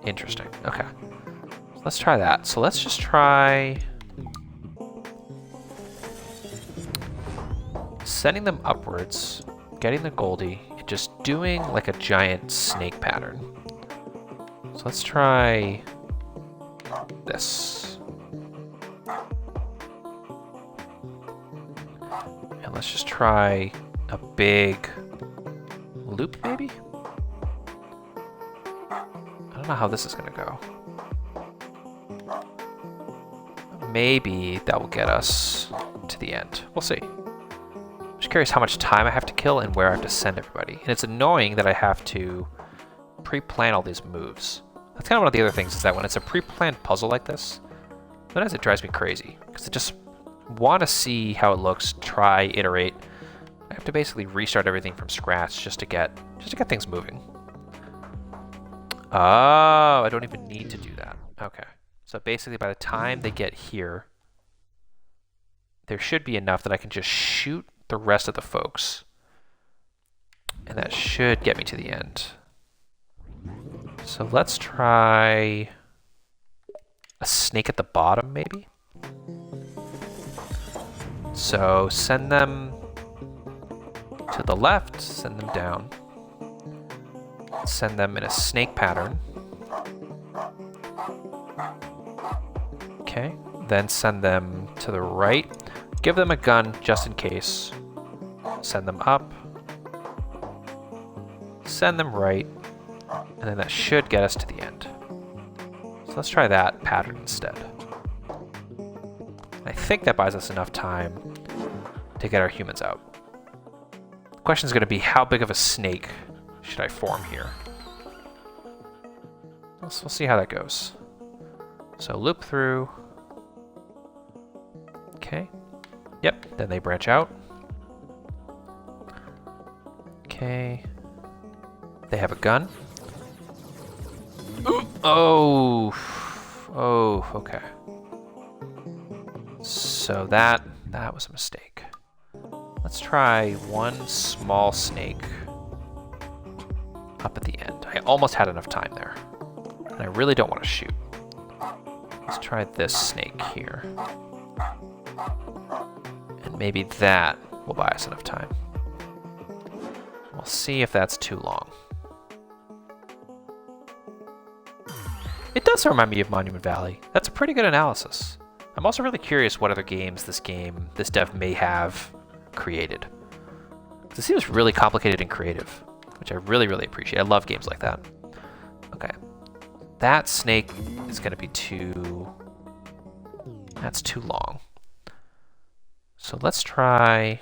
Interesting, okay. Let's try that. So let's just try sending them upwards, getting the Goldie, and just doing like a giant snake pattern. So let's try this. And let's just try a big loop, maybe? I don't know how this is gonna go. Maybe that will get us to the end. We'll see. I'm just curious how much time I have to kill and where I have to send everybody. And it's annoying that I have to pre-plan all these moves. That's kind of one of the other things, is that when it's a pre-planned puzzle like this, sometimes it drives me crazy, because I just want to see how it looks, try, iterate. I have to basically restart everything from scratch just to get things moving. Oh, I don't even need to do that. Okay. So basically by the time they get here, there should be enough that I can just shoot the rest of the folks. And that should get me to the end. So let's try a snake at the bottom, maybe? So send them to the left, send them down. Send them in a snake pattern. Okay, then send them to the right. Give them a gun just in case. Send them up. Send them right. And then that should get us to the end. So let's try that pattern instead. I think that buys us enough time to get our humans out. The question is going to be, how big of a snake should I form here? We'll see how that goes. So loop through. Okay. Yep, then they branch out. Okay. They have a gun. Oh. Oh, okay. So that was a mistake. Let's try one small snake up at the end. I almost had enough time there. And I really don't want to shoot. Let's try this snake here. And maybe that will buy us enough time. We'll see if that's too long. It does remind me of Monument Valley. That's a pretty good analysis. I'm also really curious what other games this dev may have created. It seems really complicated and creative, which I really, really appreciate. I love games like that. Okay. That snake is going to be that's too long. So let's try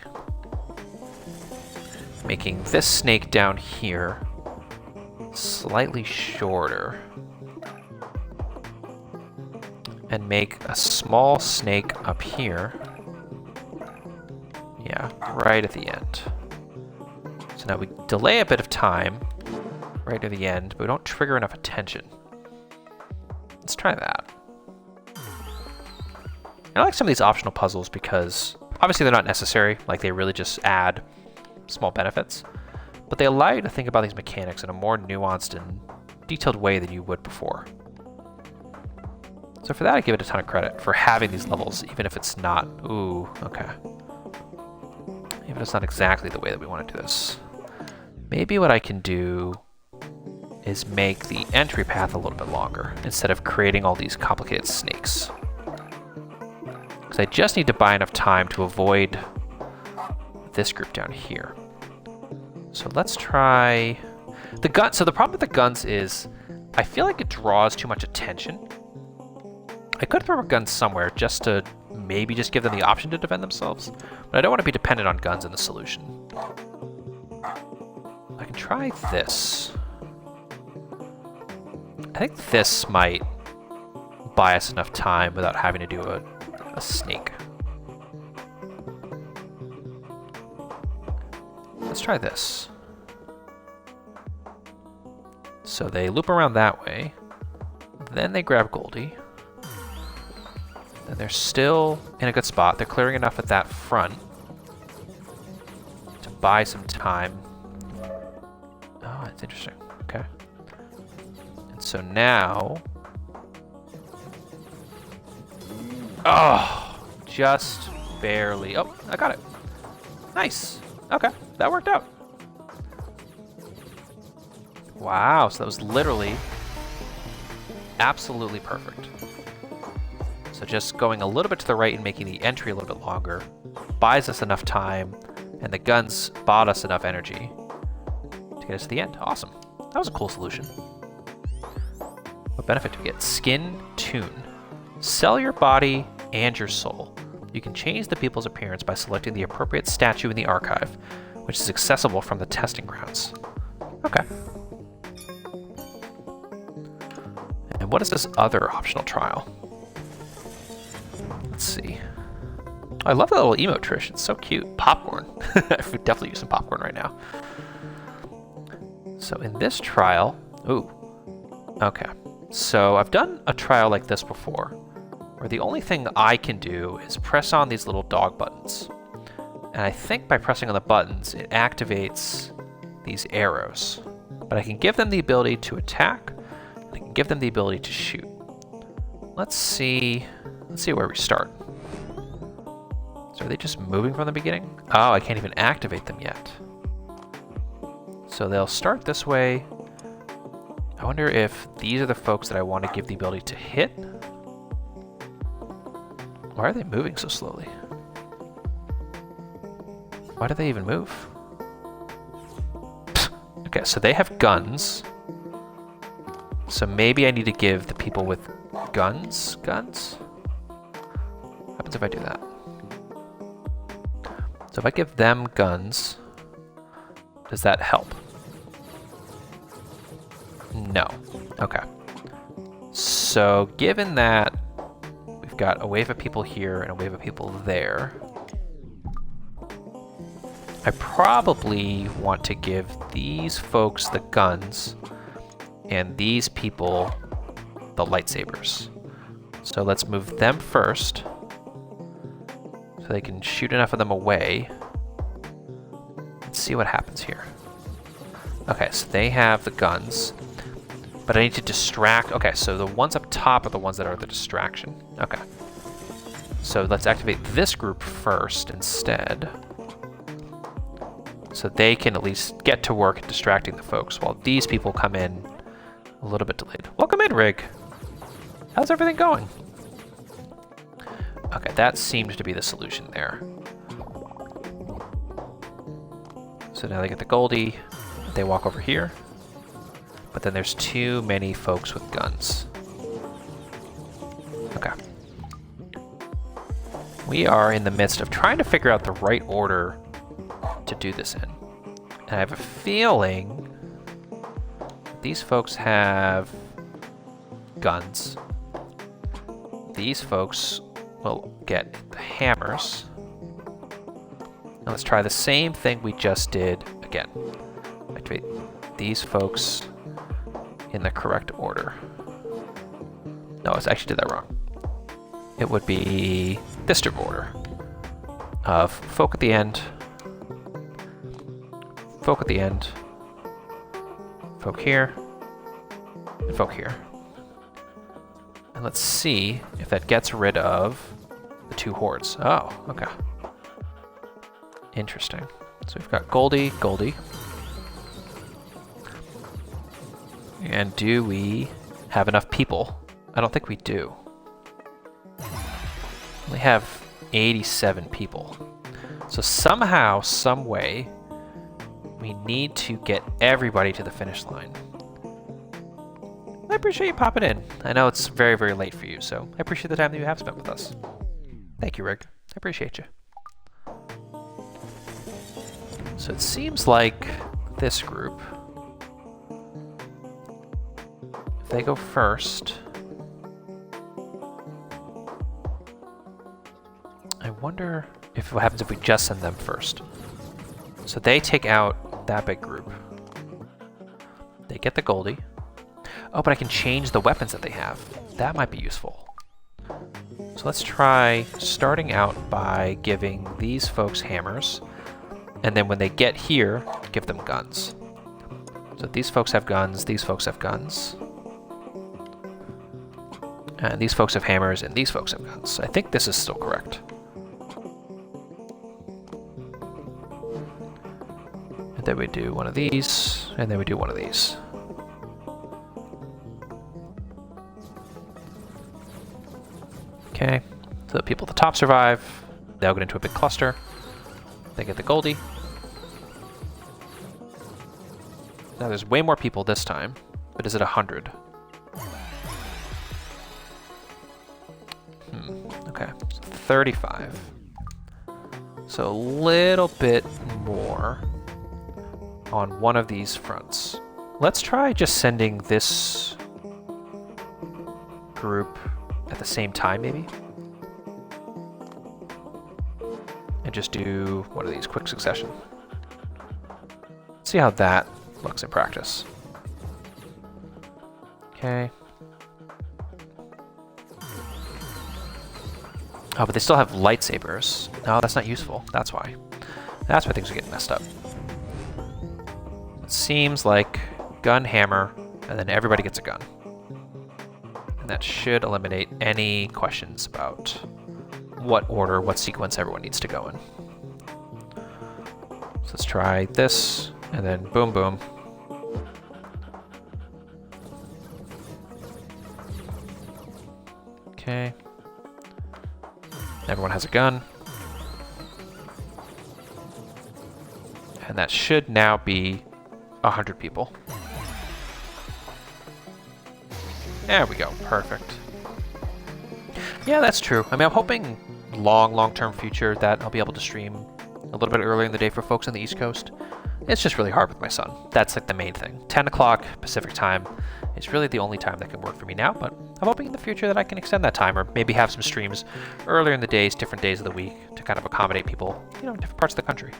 making this snake down here slightly shorter. And make a small snake up here. Yeah, right at the end. So now we delay a bit of time right near the end, but we don't trigger enough attention. Let's try that. And I like some of these optional puzzles because obviously they're not necessary, like they really just add small benefits, but they allow you to think about these mechanics in a more nuanced and detailed way than you would before. So for that, I give it a ton of credit for having these levels, even if it's not, ooh, okay. Even if it's not exactly the way that we want to do this. Maybe what I can do is make the entry path a little bit longer, instead of creating all these complicated snakes. Because I just need to buy enough time to avoid this group down here. So let's try the gun. So the problem with the guns is, I feel like it draws too much attention. I could throw a gun somewhere just to maybe just give them the option to defend themselves, but I don't want to be dependent on guns in the solution. I can try this. I think this might buy us enough time without having to do a snake. Let's try this. So they loop around that way, then they grab Goldie. And they're still in a good spot. They're clearing enough at that front to buy some time. Oh, that's interesting. Okay. And so now... Oh, just barely. Oh, I got it. Nice. Okay, that worked out. Wow, so that was literally absolutely perfect. So just going a little bit to the right and making the entry a little bit longer buys us enough time, and the guns bought us enough energy to get us to the end. Awesome. That was a cool solution. What benefit do we get? Skin Tune. Sell your body and your soul. You can change the people's appearance by selecting the appropriate statue in the archive, which is accessible from the testing grounds. Okay. And what is this other optional trial? Let's see. I love that little emote, Trish. It's so cute. Popcorn. I would definitely use some popcorn right now. So in this trial, ooh, okay. So I've done a trial like this before, where the only thing I can do is press on these little dog buttons. And I think by pressing on the buttons, it activates these arrows. But I can give them the ability to attack, and I can give them the ability to shoot. Let's see where we start. So are they just moving from the beginning? Oh, I can't even activate them yet. So they'll start this way. I wonder if these are the folks that I want to give the ability to hit. Why are they moving so slowly? Why do they even move? Okay, so they have guns. So maybe I need to give the people with guns? What happens if I do that? So if I give them guns, does that help? No. Okay. So given that we've got a wave of people here and a wave of people there, I probably want to give these folks the guns and these people the lightsabers. So let's move them first so they can shoot enough of them away. Let's see what happens here. Okay, so they have the guns, but I need to distract. Okay, so the ones up top are the ones that are the distraction. Okay. So let's activate this group first instead, so they can at least get to work at distracting the folks while these people come in a little bit delayed. Welcome in, Rig. How's everything going? Okay, that seems to be the solution there. So now they get the Goldie, they walk over here, but then there's too many folks with guns. Okay. We are in the midst of trying to figure out the right order to do this in. And I have a feeling these folks have guns. These folks will get the hammers. Now let's try the same thing we just did again. Activate these folks in the correct order. No, I actually did that wrong. It would be this order of folk at the end, folk at the end, folk here, and folk here. And let's see if that gets rid of the two hordes. Oh, okay. Interesting. So we've got Goldie, Goldie. And do we have enough people? I don't think we do. We have 87 people. So somehow, some way, we need to get everybody to the finish line. I appreciate you popping in. I know it's very, very late for you, so I appreciate the time that you have spent with us. Thank you, Rig. I appreciate you. So it seems like this group, if they go first, I wonder if what happens if we just send them first. So they take out that big group. They get the Goldie. Oh, but I can change the weapons that they have. That might be useful. So let's try starting out by giving these folks hammers. And then when they get here, give them guns. So these folks have guns, these folks have guns. And these folks have hammers, and these folks have guns. I think this is still correct. And then we do one of these, and then we do one of these. Okay, so the people at the top survive. They'll get into a big cluster. They get the Goldie. Now there's way more people this time, but is it 100? Okay, so 35. So a little bit more on one of these fronts. Let's try just sending this group at the same time, maybe? And just do one of these, quick succession. See how that looks in practice. Okay. Oh, but they still have lightsabers. No, that's not useful. That's why. That's why things are getting messed up. It seems like gun, hammer, and then everybody gets a gun. And that should eliminate any questions about what order, what sequence everyone needs to go in. So let's try this, and then boom, boom. Okay. Everyone has a gun. And that should now be 100 people. There we go, perfect. Yeah, that's true. I mean, I'm hoping long-term future that I'll be able to stream a little bit earlier in the day for folks on the East Coast. It's just really hard with my son. That's like the main thing. 10 o'clock Pacific time is really the only time that can work for me now, but I'm hoping in the future that I can extend that time or maybe have some streams earlier in the days, different days of the week to kind of accommodate people, you know, in different parts of the country.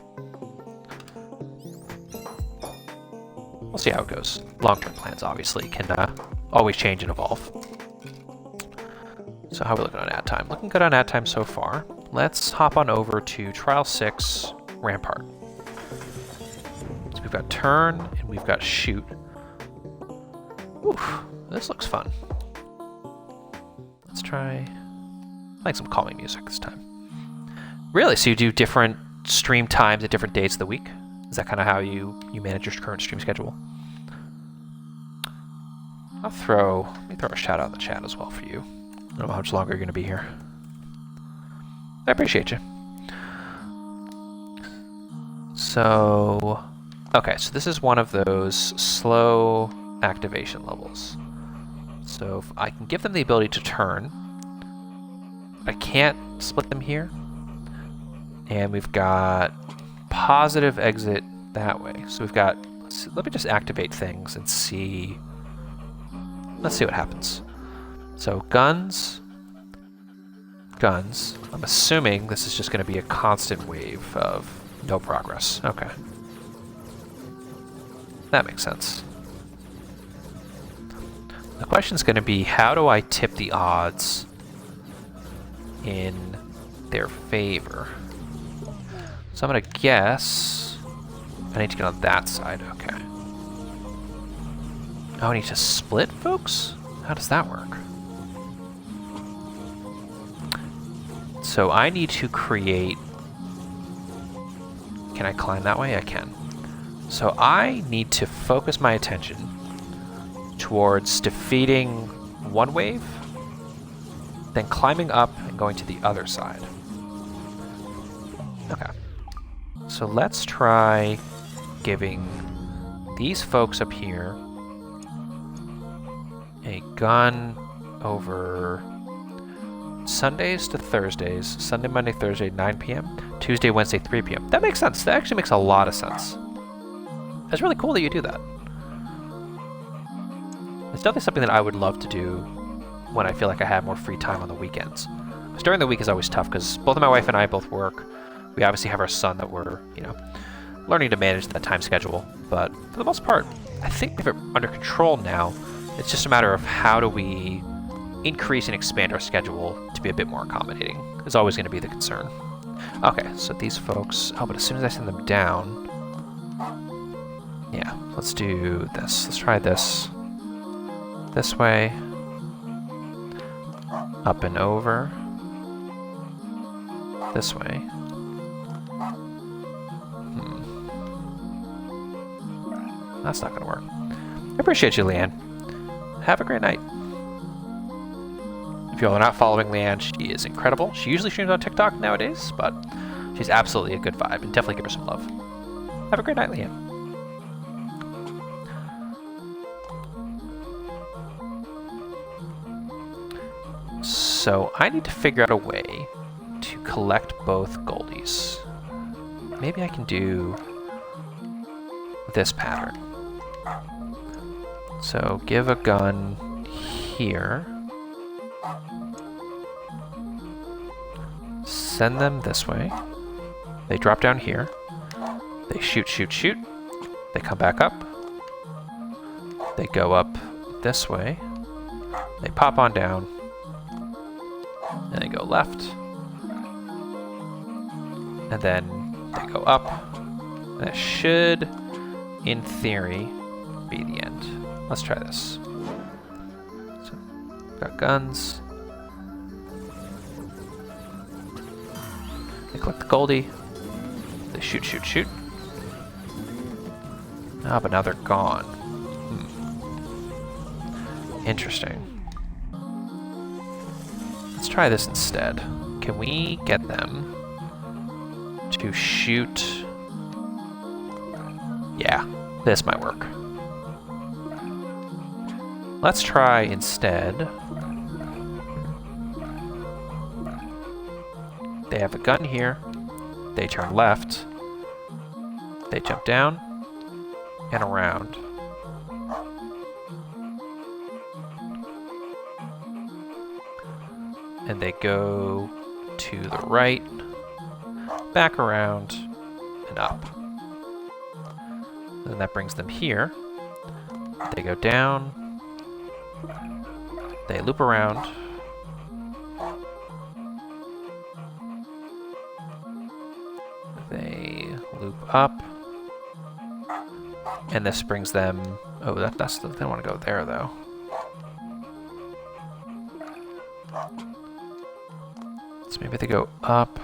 We'll see how it goes. Long-term plans obviously can always change and evolve. So how are we looking on ad time? Looking good on ad time so far. Let's hop on over to Trial 6, Rampart. So we've got turn and we've got shoot. Oof, this looks fun. Let's try, I like some calming music this time. Really, so you do different stream times at different days of the week? Is that kind of how you manage your current stream schedule? Let me throw a shout out in the chat as well for you. I don't know how much longer you're going to be here. I appreciate you. So, okay, so this is one of those slow activation levels. So if I can give them the ability to turn, I can't split them here. And we've got positive exit that way. So we've got, let me just activate things and see. Let's see what happens. So guns. I'm assuming this is just going to be a constant wave of no progress. Okay. That makes sense. The question's going to be, how do I tip the odds in their favor? So I'm going to guess I need to get on that side. Okay. Oh, I need to split, folks? How does that work? So I need to create... Can I climb that way? I can. So I need to focus my attention towards defeating one wave, then climbing up and going to the other side. Okay. So let's try giving these folks up here a gun over Sundays to Thursdays, Sunday, Monday, Thursday, 9 p.m., Tuesday, Wednesday, 3 p.m. That makes sense. That actually makes a lot of sense. That's really cool that you do that. It's definitely something that I would love to do when I feel like I have more free time on the weekends. Because during the week is always tough because both my wife and I both work. We obviously have our son that we're, you know, learning to manage that time schedule. But for the most part, I think we have it under control now. It's just a matter of how do we increase and expand our schedule to be a bit more accommodating is always going to be the concern. Okay, so these folks, oh, but as soon as I send them down, yeah, let's do this. Let's try this way, up and over, this way. That's not going to work. I appreciate you, Leanne. Have a great night. If you all are not following Leanne, she is incredible. She usually streams on TikTok nowadays, but She's absolutely a good vibe, and definitely give her some love. Have a great night, Liam. So I need to figure out a way to collect both goldies. Maybe I can do this pattern. So give a gun here. Send them this way. They drop down here. They shoot, shoot, shoot. They come back up. They go up this way. They pop on down. And they go left. And then they go up. That should, in theory, be the end. Let's try this. So, got guns. They collect the goldie. They shoot, shoot, shoot. Ah, but now they're gone. Interesting. Let's try this instead. Can we get them to shoot? Yeah, this might work. Let's try instead. They have a gun here. They turn left. They jump down and around. And they go to the right, back around, and up. And that brings them here. They go down. They loop around. They loop up. And this brings them... Oh, that's they don't want to go there, though. So maybe they go up.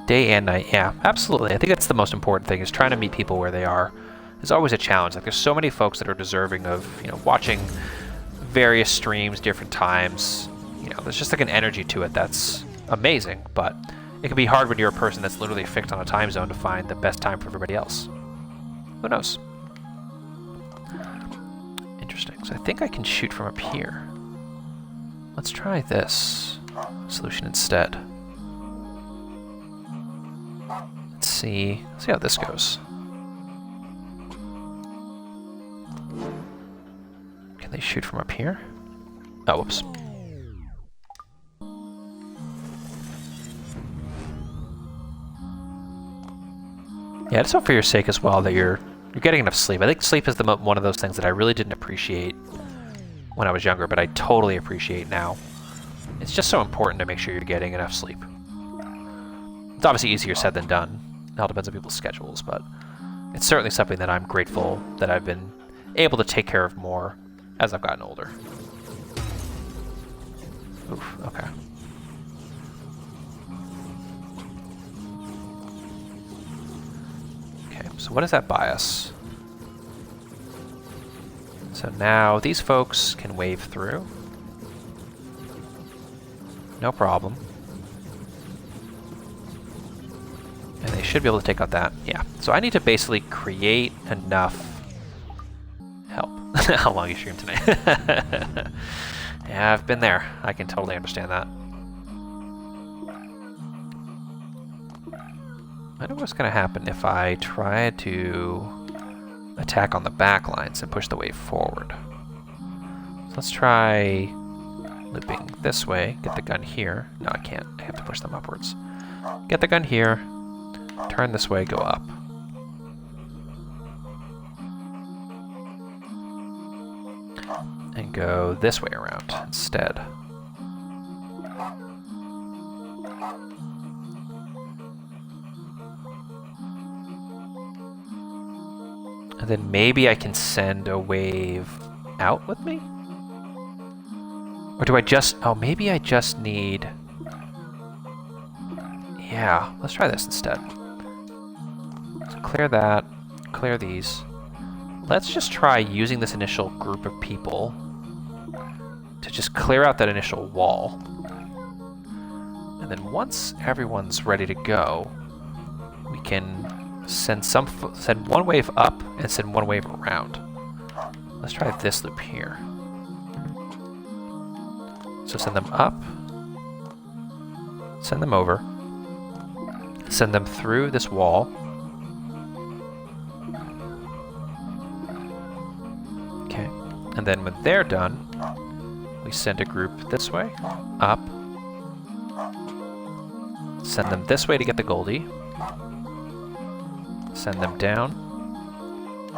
Day and night, yeah, absolutely. I think that's the most important thing, is trying to meet people where they are. It's always a challenge. Like, there's so many folks that are deserving of, you know, watching various streams, different times. You know, there's just like an energy to it that's amazing, but it can be hard when you're a person that's literally fixed on a time zone to find the best time for everybody else. Who knows? Interesting. So I think I can shoot from up here. Let's try this solution instead. Let's see how this goes. Can they shoot from up here? Oh, whoops. Yeah, just hope for your sake as well that you're getting enough sleep. I think sleep is one of those things that I really didn't appreciate when I was younger, but I totally appreciate now. It's just so important to make sure you're getting enough sleep. It's obviously easier said than done. It all depends on people's schedules, but it's certainly something that I'm grateful that I've been able to take care of more as I've gotten older. Oof, okay. Okay, so what does that buy us? So now these folks can wave through. No problem. And they should be able to take out that. Yeah. So I need to basically create enough help. How long you stream tonight? Yeah, I've been there. I can totally understand that. I know what's going to happen if I try to attack on the back lines and push the wave forward. So let's try looping this way. Get the gun here. No, I can't. I have to push them upwards. Get the gun here. Turn this way, go up. And go this way around instead. And then maybe I can send a wave out with me? Or do I just... Oh, maybe I just need... Yeah, let's try this instead. So clear that, clear these. Let's just try using this initial group of people to just clear out that initial wall. And then once everyone's ready to go, we can send one wave up and send one wave around. Let's try this loop here. So send them up, send them over, send them through this wall. Okay, and then when they're done, we send a group this way, up, send them this way to get the Goldie, send them down,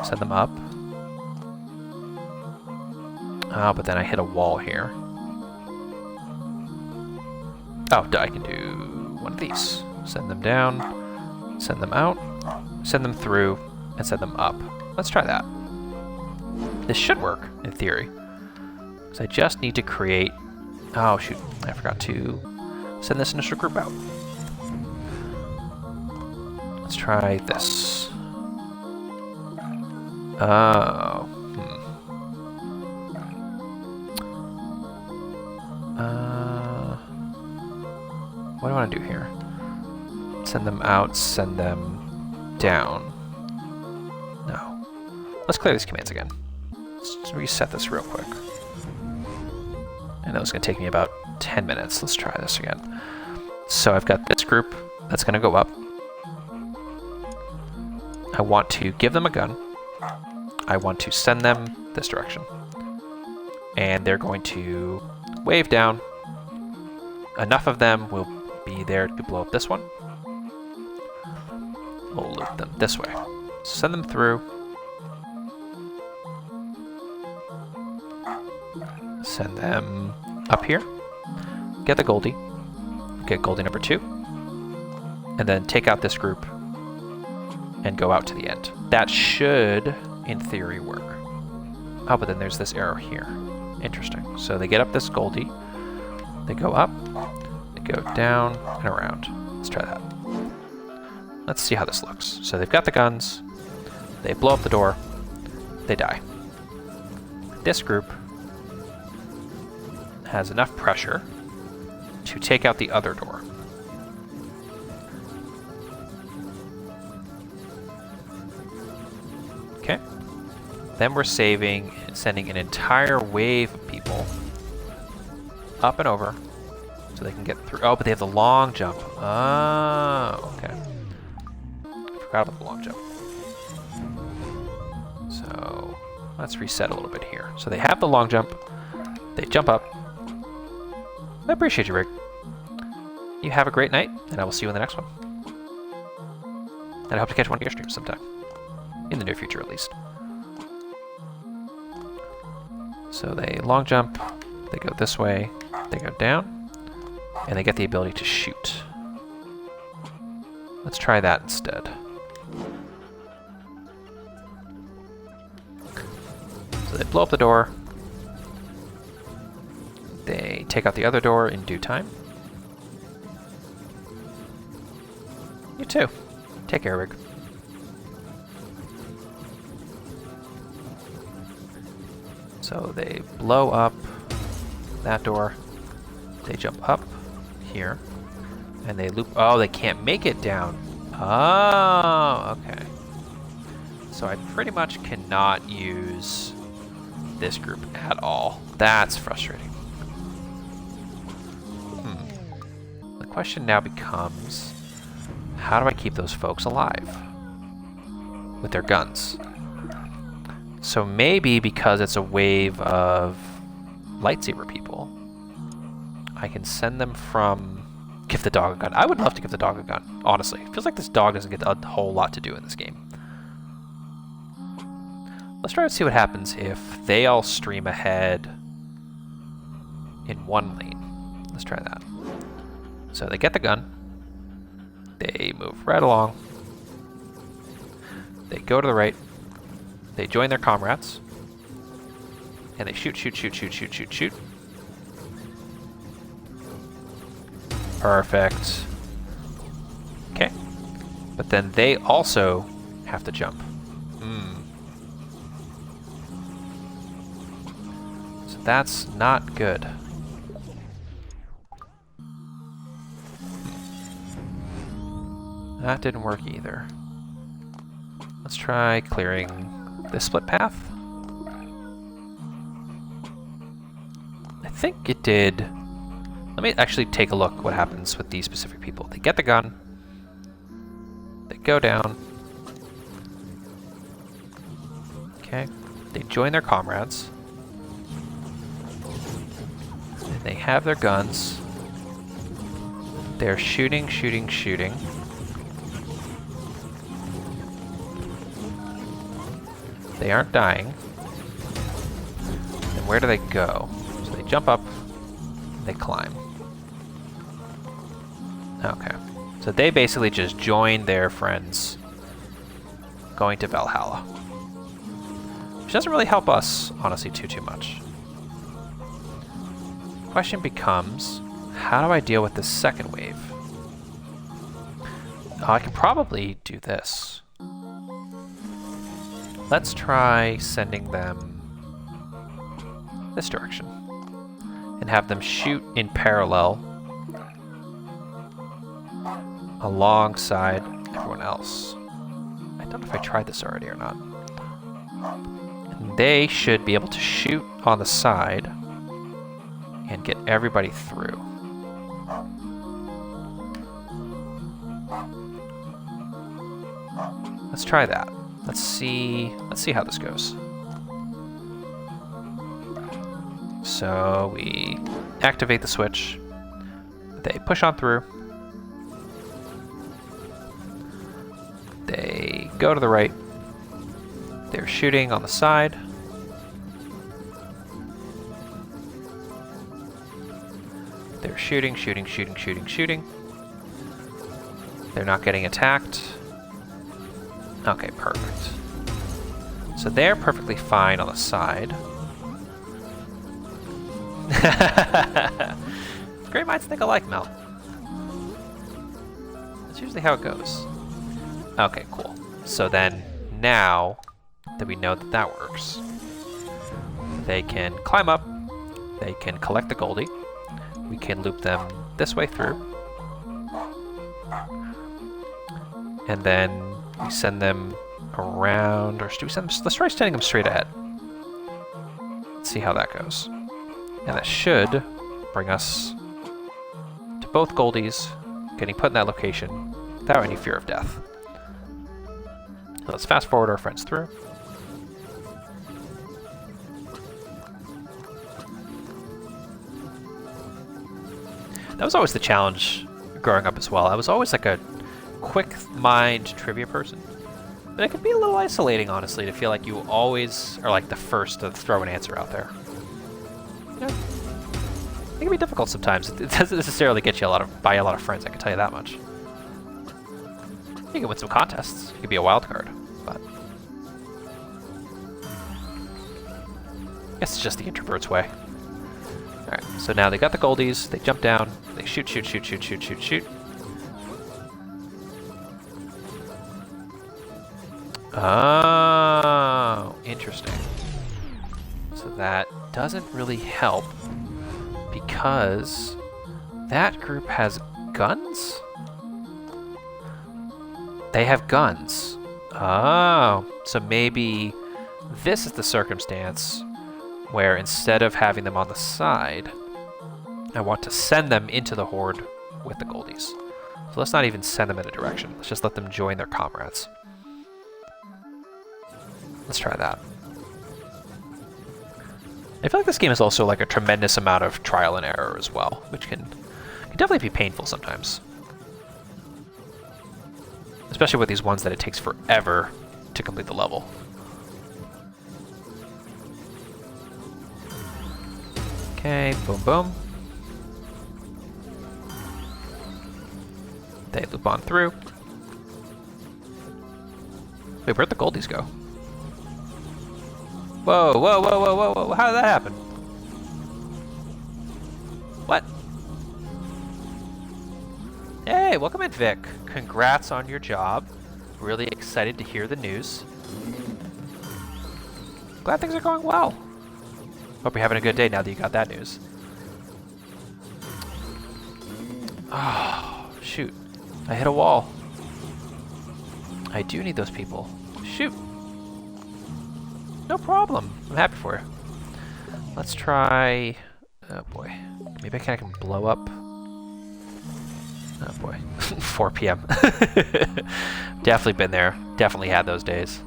send them up. Oh, but then I hit a wall here. Oh, I can do one of these. Send them down, send them out, send them through, and send them up. Let's try that. This should work, in theory. So I just need to create... Oh, shoot. I forgot to send this initial group out. Let's try this. Oh. What do I want to do here? Send them out, send them down. No. Let's clear these commands again. Let's just reset this real quick. I know it's going to take me about 10 minutes. Let's try this again. So I've got this group that's going to go up. I want to give them a gun. I want to send them this direction. And they're going to wave down. Enough of them will be there to blow up this one. We'll loop them this way. Send them through. Send them up here. Get the Goldie. Get Goldie number 2. And then take out this group and go out to the end. That should, in theory, work. Oh, but then there's this arrow here. Interesting. So they get up this Goldie. They go up. They go down and around. Let's try that. Let's see how this looks. So they've got the guns. They blow up the door. They die. This group has enough pressure to take out the other door. Okay. Then we're sending an entire wave of people up and over so they can get through. Oh, but they have the long jump. Oh, okay. I forgot about the long jump. So let's reset a little bit here. So they have the long jump. They jump up. I appreciate you, Rick. You have a great night, and I will see you in the next one. And I hope to catch one of your streams sometime. In the near future, at least. So they long jump, they go this way, they go down, and they get the ability to shoot. Let's try that instead. So they blow up the door. They take out the other door in due time. You too. Take care, Rig. So they blow up that door. They jump up here. And they loop. Oh, they can't make it down. Oh, okay. So I pretty much cannot use this group at all. That's frustrating. The question now becomes, how do I keep those folks alive with their guns? So maybe because it's a wave of lightsaber people, I can send them from... Give the dog a gun. I would love to give the dog a gun, honestly. It feels like this dog doesn't get a whole lot to do in this game. Let's try to see what happens if they all stream ahead in one lane. Let's try that. So they get the gun. They move right along. They go to the right. They join their comrades. And they shoot, shoot, shoot, shoot, shoot, shoot, shoot. Perfect. Okay. But then they also have to jump. So that's not good. That didn't work either. Let's try clearing this split path. I think it did. Let me actually take a look what happens with these specific people. They get the gun. They go down. Okay. They join their comrades. And they have their guns. They're shooting, shooting, shooting. They aren't dying. And where do they go? So they jump up, they climb. Okay. So they basically just join their friends going to Valhalla. Which doesn't really help us, honestly, too much. Question becomes, how do I deal with this second wave? Oh, I can probably do this. Let's try sending them this direction and have them shoot in parallel alongside everyone else. I don't know if I tried this already or not. And they should be able to shoot on the side and get everybody through. Let's try that. Let's see how this goes. So we activate the switch. They push on through. They go to the right. They're shooting on the side. They're shooting, shooting, shooting, shooting, shooting. They're not getting attacked. Okay, perfect. So they're perfectly fine on the side. Great minds think alike, Mel. That's usually how it goes. Okay, cool. So then, now that we know that that works, they can climb up, they can collect the Goldie, we can loop them this way through, and then we send them around, or should we send them, let's try sending them straight ahead. Let's see how that goes. And that should bring us to both Goldies getting put in that location without any fear of death. So let's fast forward our friends through. That was always the challenge growing up as well. I was always like a quick mind trivia person. But it could be a little isolating, honestly, to feel like you always are like the first to throw an answer out there. You know, it can be difficult sometimes. It doesn't necessarily get you buy a lot of friends, I can tell you that much. You can win some contests. You could be a wild card, but I guess it's just the introvert's way. Alright, so now they got the Goldies, they jump down, they shoot, shoot, shoot, shoot, shoot, shoot, shoot. Oh, interesting. So that doesn't really help because that group has guns? They have guns. Oh, so maybe this is the circumstance where instead of having them on the side, I want to send them into the horde with the Goldies. So let's not even send them in a direction. Let's just let them join their comrades. Let's try that. I feel like this game is also like a tremendous amount of trial and error as well, which can definitely be painful sometimes. Especially with these ones that it takes forever to complete the level. Okay, boom, boom. They loop on through. Wait, where'd the Goldies go? Whoa, whoa, whoa, whoa, whoa, whoa, how did that happen? What? Hey, welcome in, Vic. Congrats on your job. Really excited to hear the news. Glad things are going well. Hope you're having a good day now that you got that news. Oh, shoot. I hit a wall. I do need those people. Shoot! No problem. I'm happy for you. Let's try... Oh boy. Maybe I can blow up. Oh boy. 4 p.m. Definitely been there. Definitely had those days.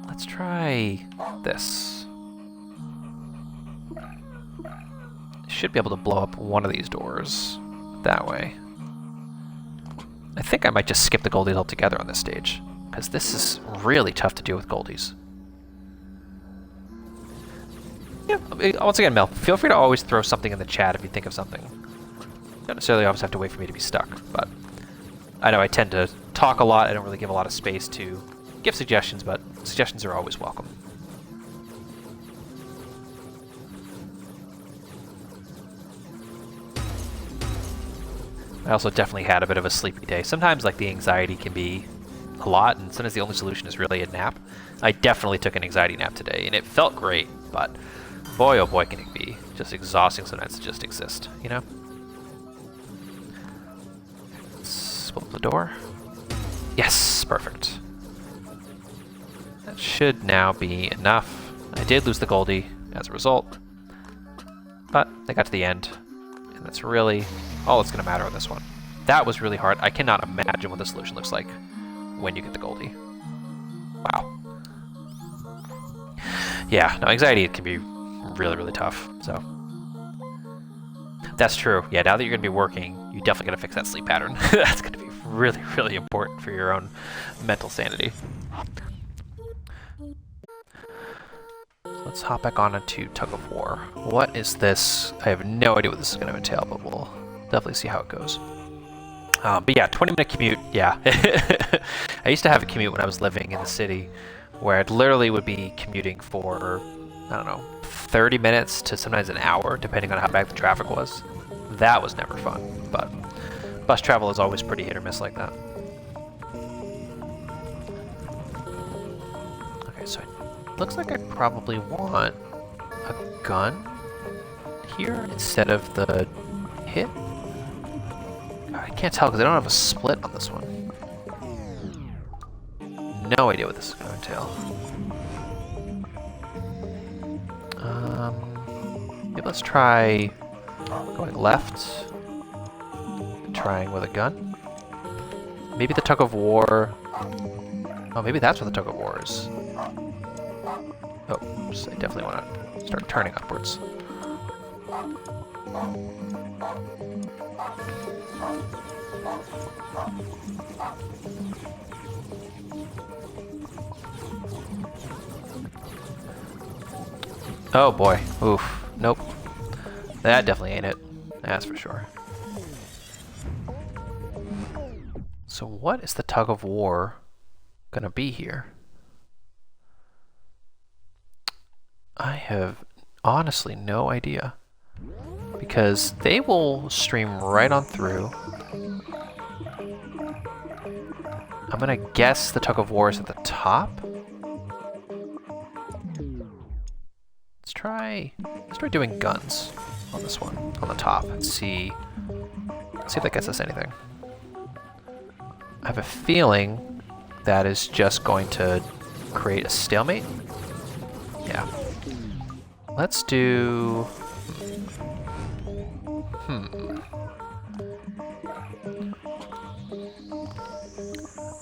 Let's try this. Should be able to blow up one of these doors that way. I think I might just skip the goldies altogether on this stage, because this is really tough to deal with goldies. Yeah, once again, Mel, feel free to always throw something in the chat if you think of something. You don't necessarily always have to wait for me to be stuck, but I know I tend to talk a lot. I don't really give a lot of space to give suggestions, but suggestions are always welcome. I also definitely had a bit of a sleepy day. Sometimes like the anxiety can be a lot, and sometimes the only solution is really a nap. I definitely took an anxiety nap today, and it felt great, but boy oh boy can it be just exhausting sometimes to just exist, you know? Let's pull up the door. Yes, perfect. That should now be enough. I did lose the Goldie as a result, but I got to the end, and that's really all that's going to matter on this one. That was really hard. I cannot imagine what the solution looks like when you get the Goldie. Wow. Yeah, no, anxiety can be really, really tough, so. That's true. Yeah, now that you're going to be working, you definitely got to fix that sleep pattern. That's going to be really, really important for your own mental sanity. Let's hop back on into Tug of War. What is this? I have no idea what this is going to entail, but we'll definitely see how it goes. But yeah, 20-minute commute, yeah. I used to have a commute when I was living in the city where I literally would be commuting for, I don't know, 30 minutes to sometimes an hour, depending on how bad the traffic was. That was never fun, but bus travel is always pretty hit or miss like that. Okay, so it looks like I probably want a gun here instead of the hit. God, I can't tell because I don't have a split on this one. No idea what this is going to entail. Maybe let's try going left, trying with a gun. Maybe the Tug of War. Oh, maybe that's what the Tug of War is. Oh, oops, I definitely want to start turning upwards. Oh boy, oof, nope. That definitely ain't it, that's for sure. So what is the Tug of War gonna be here? I have honestly no idea. Because they will stream right on through. I'm gonna guess the Tug of War is at the top. Let's try doing guns on this one, on the top, and see if that gets us anything. I have a feeling that is just going to create a stalemate. Yeah. Let's do...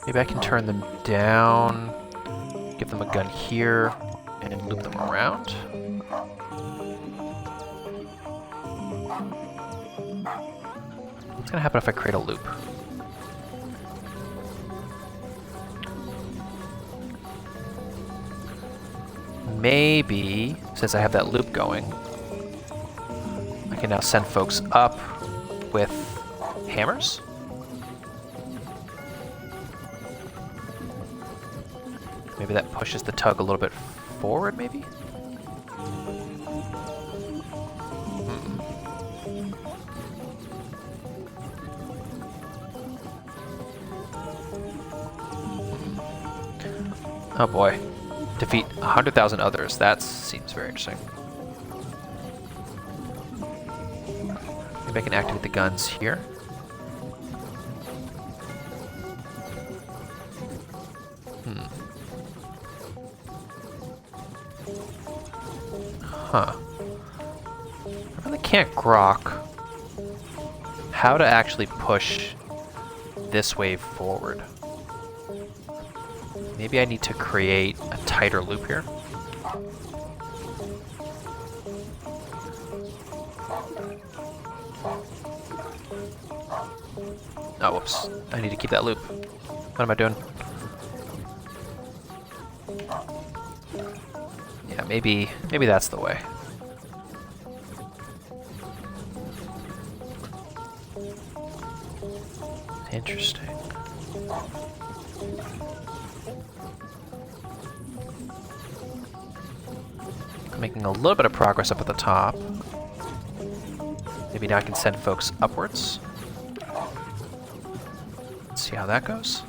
Maybe I can turn them down, give them a gun here, and loop them around. What's gonna happen if I create a loop? Maybe, since I have that loop going, I can now send folks up with hammers. Maybe that pushes the tug a little bit forward, maybe? Oh boy. Defeat 100,000 others. That seems very interesting. Maybe I can activate the guns here. Huh. I really can't grok how to actually push this wave forward. Maybe I need to create a tighter loop here. Oh, whoops. I need to keep that loop. What am I doing? Yeah, maybe that's the way. Interesting. I'm making a little bit of progress up at the top. Maybe now I can send folks upwards. Let's see how that goes.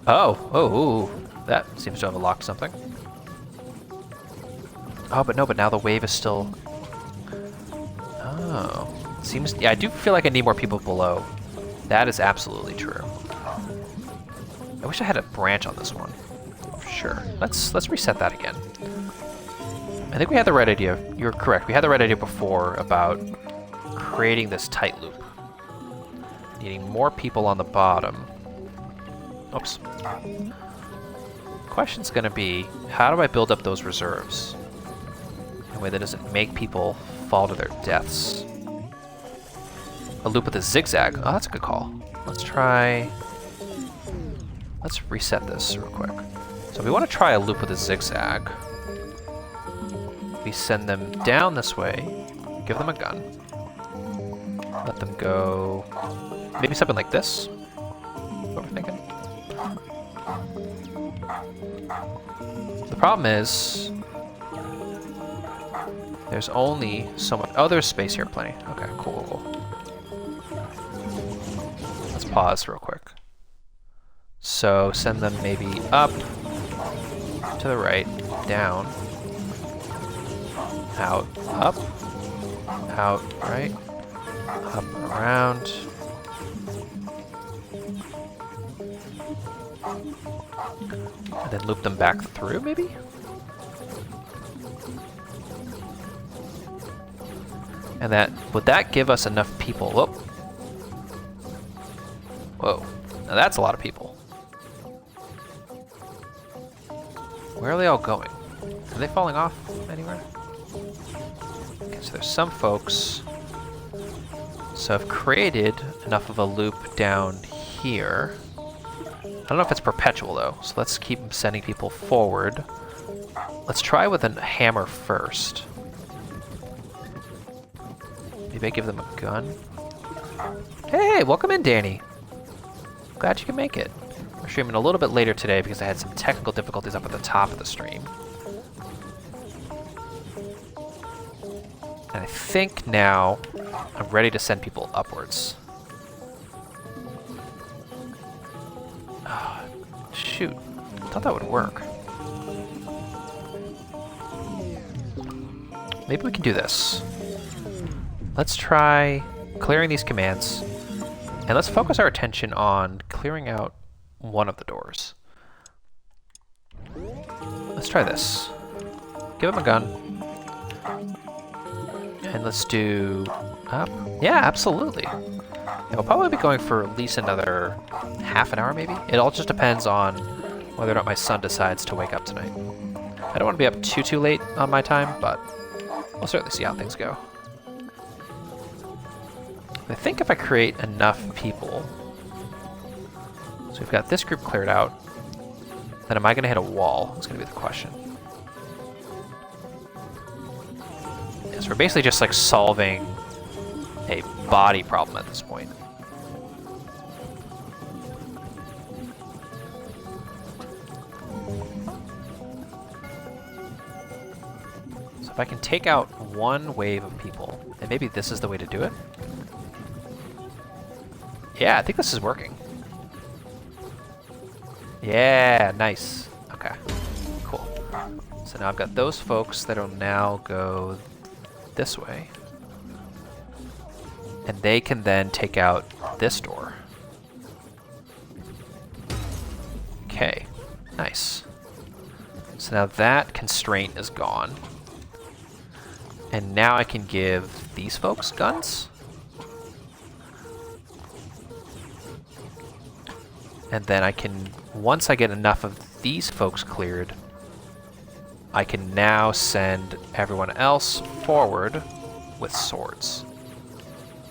Oh, that seems to have unlocked something. Oh, but no, but now the wave is still... Oh. Seems... Yeah, I do feel like I need more people below. That is absolutely true. I wish I had a branch on this one. Sure. Let's reset that again. I think we had the right idea. You're correct. We had the right idea before about creating this tight loop. Needing more people on the bottom. Oops. Question's gonna be, how do I build up those reserves in a way that doesn't make people fall to their deaths? A loop with a zigzag. Oh, that's a good call. Let's reset this real quick. So we want to try a loop with a zigzag. We send them down this way, give them a gun, let them go, maybe something like this. What we're thinking. The problem is, there's only so much. Oh, there's space here, plenty. Okay, cool. Let's pause real quick. So send them maybe up, to the right, down, out, up, out, right, up, around. And then loop them back through, maybe? And would that give us enough people? Whoa, now that's a lot of people. Where are they all going? Are they falling off anywhere? Okay, so there's some folks. So I've created enough of a loop down here. I don't know if it's perpetual though, so let's keep sending people forward. Let's try with a hammer first. Maybe I give them a gun. Hey, welcome in, Danny. Glad you can make it. We're streaming a little bit later today because I had some technical difficulties up at the top of the stream. And I think now I'm ready to send people upwards. Oh, shoot, I thought that would work. Maybe we can do this. Let's try clearing these commands, and let's focus our attention on clearing out one of the doors. Let's try this. Give him a gun. And let's do up. Yeah, absolutely. Yeah, we'll probably be going for at least another half an hour, maybe. It all just depends on whether or not my son decides to wake up tonight. I don't want to be up too late on my time, but we'll certainly see how things go. I think if I create enough people, so we've got this group cleared out, then am I going to hit a wall? That's going to be the question. Yeah, so we're basically just like solving a body problem at this point. So if I can take out one wave of people, and maybe this is the way to do it. Yeah, I think this is working. Yeah, nice. Okay, cool. So now I've got those folks that'll now go this way. And they can then take out this door. Okay, nice. So now that constraint is gone. And now I can give these folks guns. And then I can, once I get enough of these folks cleared, I can now send everyone else forward with swords.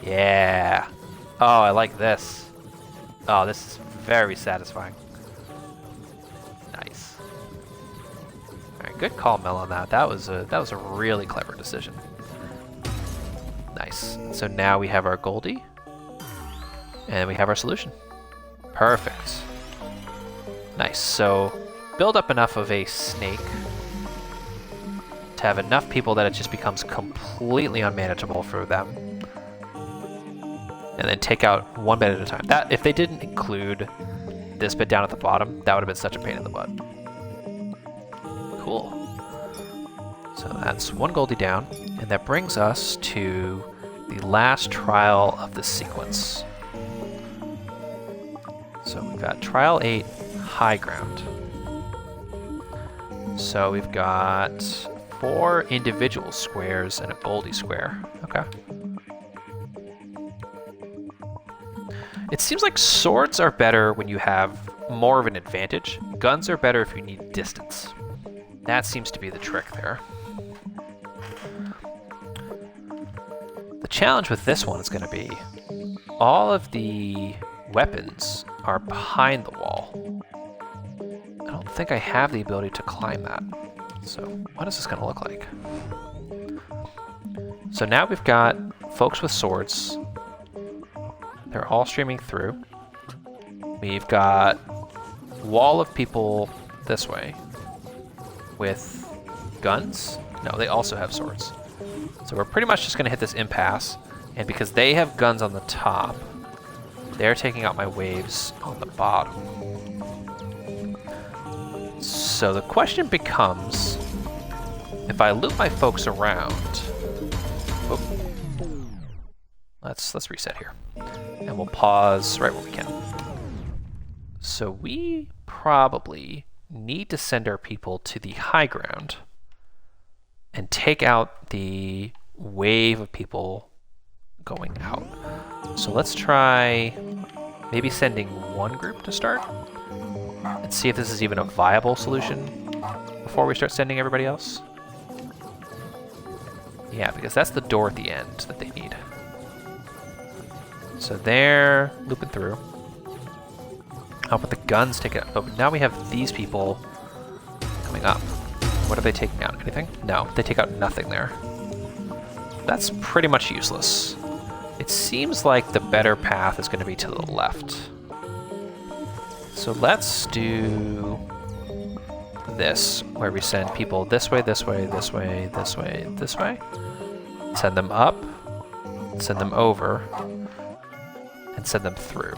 Yeah. Oh, I like this. Oh, this is very satisfying. Nice. All right, good call, Mel, on that. That was a really clever decision. Nice. So now we have our Goldie, and we have our solution. Perfect. Nice. So build up enough of a snake to have enough people that it just becomes completely unmanageable for them. And then take out one bit at a time. That, if they didn't include this bit down at the bottom, that would have been such a pain in the butt. Cool. So that's one Goldie down, and that brings us to the last trial of the sequence. So we've got trial 8, high ground. So we've got 4 individual squares and a Goldie square. Okay. It seems like swords are better when you have more of an advantage. Guns are better if you need distance. That seems to be the trick there. The challenge with this one is going to be all of the weapons are behind the wall. I don't think I have the ability to climb that. So what is this going to look like? So now we've got folks with swords. They're all streaming through. We've got wall of people this way with guns. No, they also have swords. So we're pretty much just going to hit this impasse. And because they have guns on the top, they're taking out my waves on the bottom. So the question becomes, if I loop my folks around... Oh, let's reset here. And we'll pause right where we can. So we probably need to send our people to the high ground and take out the wave of people going out. So let's try maybe sending one group to start and see if this is even a viable solution before we start sending everybody else. Yeah, because that's the door at the end that they need. So they're looping through. Oh, but the guns take it. But now we have these people coming up. What are they taking out? Anything? No, they take out nothing there. That's pretty much useless. It seems like the better path is going to be to the left. So let's do this, where we send people this way, this way, this way, this way, this way. Send them up, send them over, and send them through.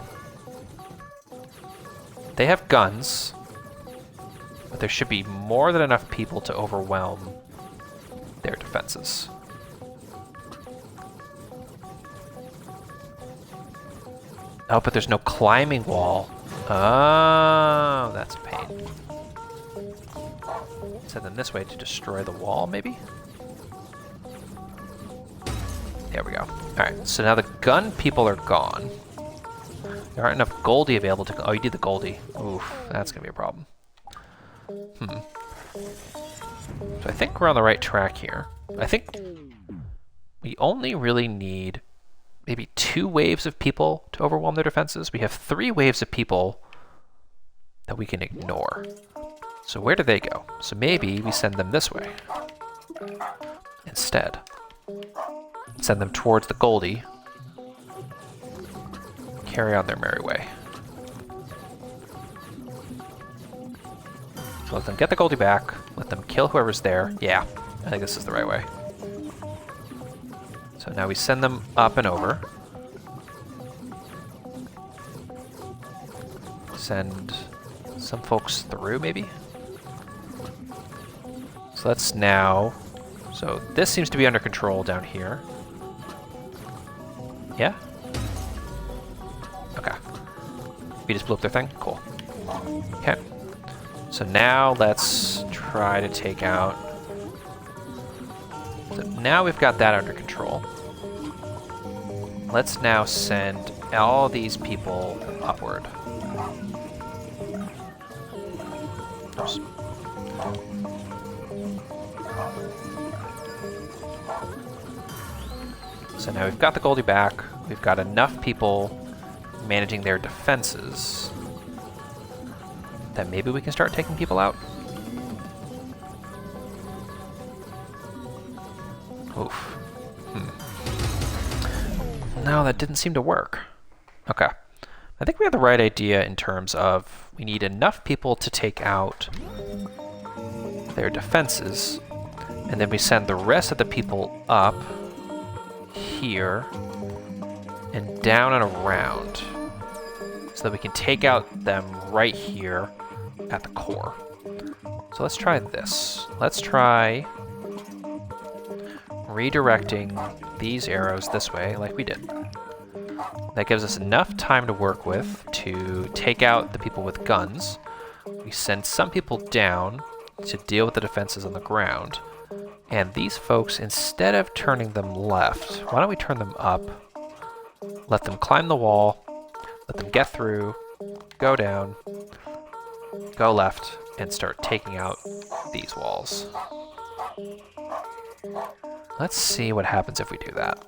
They have guns, but there should be more than enough people to overwhelm their defenses. Oh, but there's no climbing wall. Oh, that's a pain. Send them this way to destroy the wall, maybe? There we go. Alright, so now the gun people are gone. There aren't enough Goldie available to... Oh, you did the Goldie. Oof, that's going to be a problem. So I think we're on the right track here. I think we only really need maybe 2 waves of people to overwhelm their defenses. We have 3 waves of people that we can ignore. So where do they go? So maybe we send them this way instead. Send them towards the Goldie. Carry on their merry way. So let them get the Goldie back. Let them kill whoever's there. Yeah, I think this is the right way. So now we send them up and over. Send some folks through, maybe? So let's now... So this seems to be under control down here. Yeah? Okay. We just blew up their thing? Cool. Okay. So now let's try to take out So now we've got that under control. Let's now send all these people upward. Oops. So now we've got the Goldie back. We've got enough people managing their defenses that maybe we can start taking people out. Oof. No, that didn't seem to work. Okay. I think we have the right idea in terms of we need enough people to take out their defenses, and then we send the rest of the people up here and down and around so that we can take out them right here at the core. So let's try this. Let's try redirecting these arrows this way like we did. That gives us enough time to work with to take out the people with guns. We send some people down to deal with the defenses on the ground. And these folks, instead of turning them left, why don't we turn them up, let them climb the wall, let them get through, go down, go left, and start taking out these walls. Let's see what happens if we do that.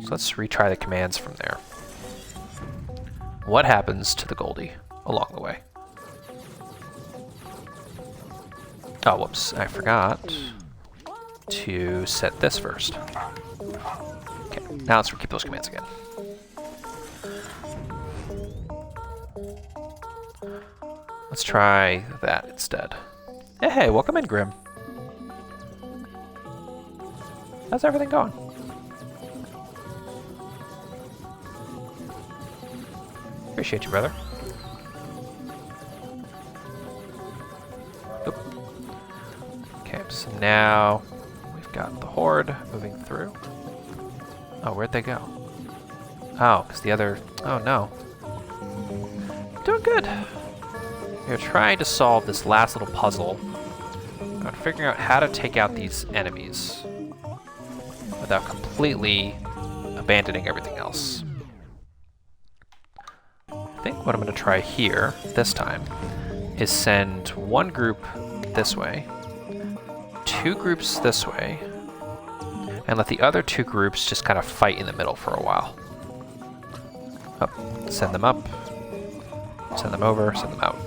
So let's retry the commands from there. What happens to the Goldie along the way? Oh, whoops, I forgot to set this first. Okay, now let's keep those commands again. Let's try that instead. Hey, welcome in, Grim. How's everything going? Appreciate you, brother. Oop. Okay, so now we've got the horde moving through. Oh, where'd they go? Oh, because the other... Oh, no. Doing good. We're trying to solve this last little puzzle on figuring out how to take out these enemies without completely abandoning everything else. I think what I'm going to try here, this time, is send one group this way, two groups this way, and let the other two groups just kind of fight in the middle for a while. Oh, send them up, send them over, send them out.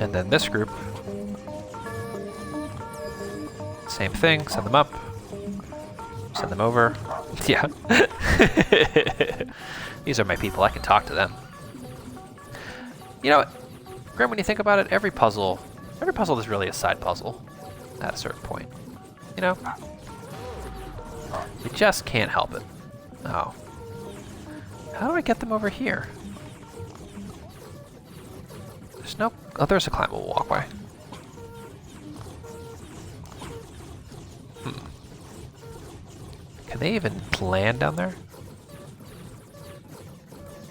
And then this group, same thing, send them up, send them over. Yeah. These are my people, I can talk to them. You know, Grim, when you think about it, every puzzle is really a side puzzle at a certain point. You know? You just can't help it. Oh. How do I get them over here? There's no... Oh, there's a climbable walkway. Can they even land down there?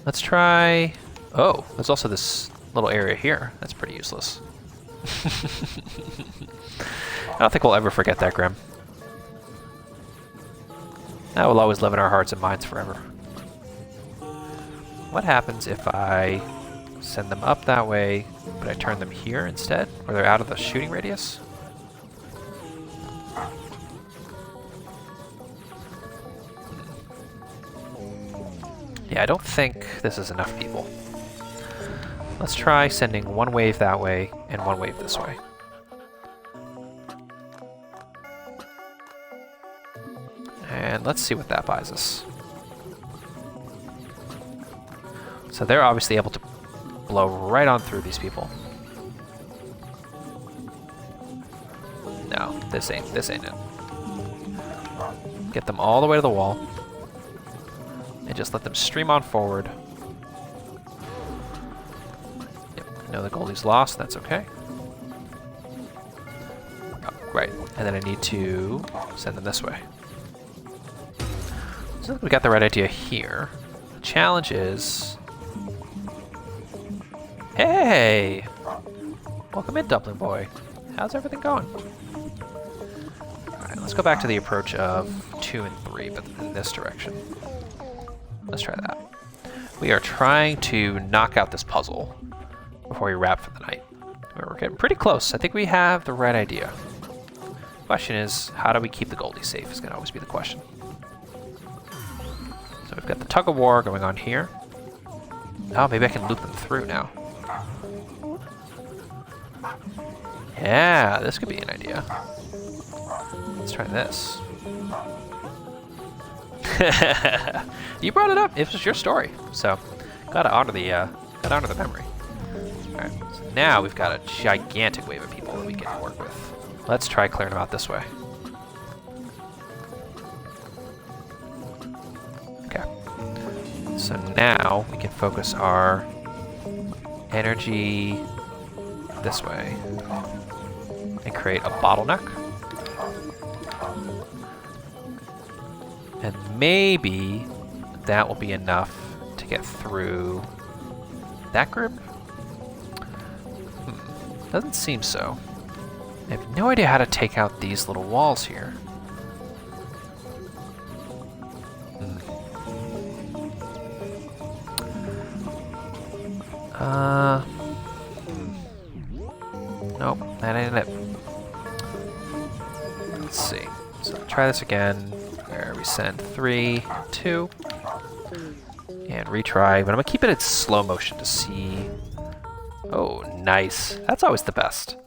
Let's try... Oh, there's also this little area here. That's pretty useless. I don't think we'll ever forget that, Grim. That will always live in our hearts and minds forever. What happens if I send them up that way, but I turn them here instead, where they're out of the shooting radius? Yeah, I don't think this is enough people. Let's try sending one wave that way and one wave this way. And let's see what that buys us. So they're obviously able to blow right on through these people. No, this ain't it. Get them all the way to the wall. And just let them stream on forward. Yep, I know the Goldie's lost, that's okay. Oh, right, and then I need to send them this way. So we got the right idea here. The challenge is... Hey! Welcome in, Dumpling Boy. How's everything going? Alright, let's go back to the approach of 2 and 3, but in this direction. Let's try that. We are trying to knock out this puzzle before we wrap for the night. We're getting pretty close. I think we have the right idea. Question is, how do we keep the Goldie safe is going to always be the question. So we've got the Tug of War going on here. Oh, maybe I can loop them through now. Yeah, this could be an idea. Let's try this. You brought it up. It was your story, so gotta honor the memory. All right, so now we've got a gigantic wave of people that we can work with. Let's try clearing them out this way. Okay. So now we can focus our energy this way and create a bottleneck. And maybe that will be enough to get through that group? Doesn't seem so. I have no idea how to take out these little walls here. Nope, that ain't it. Let's see. So try this again, where we send 3, 2, and retry. But I'm gonna keep it in slow motion to see. Oh, nice. That's always the best.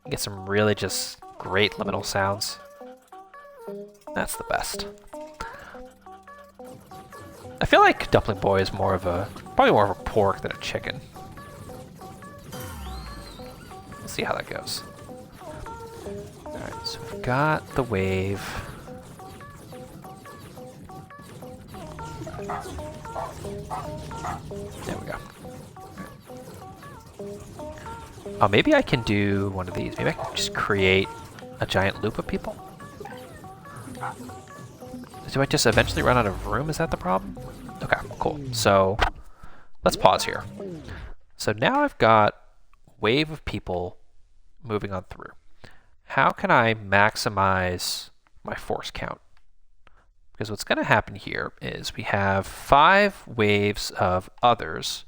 You get some really just great liminal sounds. That's the best. I feel like Dumpling Boy is probably more of a pork than a chicken. Let's see how that goes. Alright, so we've got the wave. There we go. Oh, maybe I can do one of these. Maybe I can just create a giant loop of people. Do I just eventually run out of room? Is that the problem? Okay, cool. So let's pause here. So now I've got a wave of people moving on through. How can I maximize my force count? Because what's going to happen here is we have 5 waves of others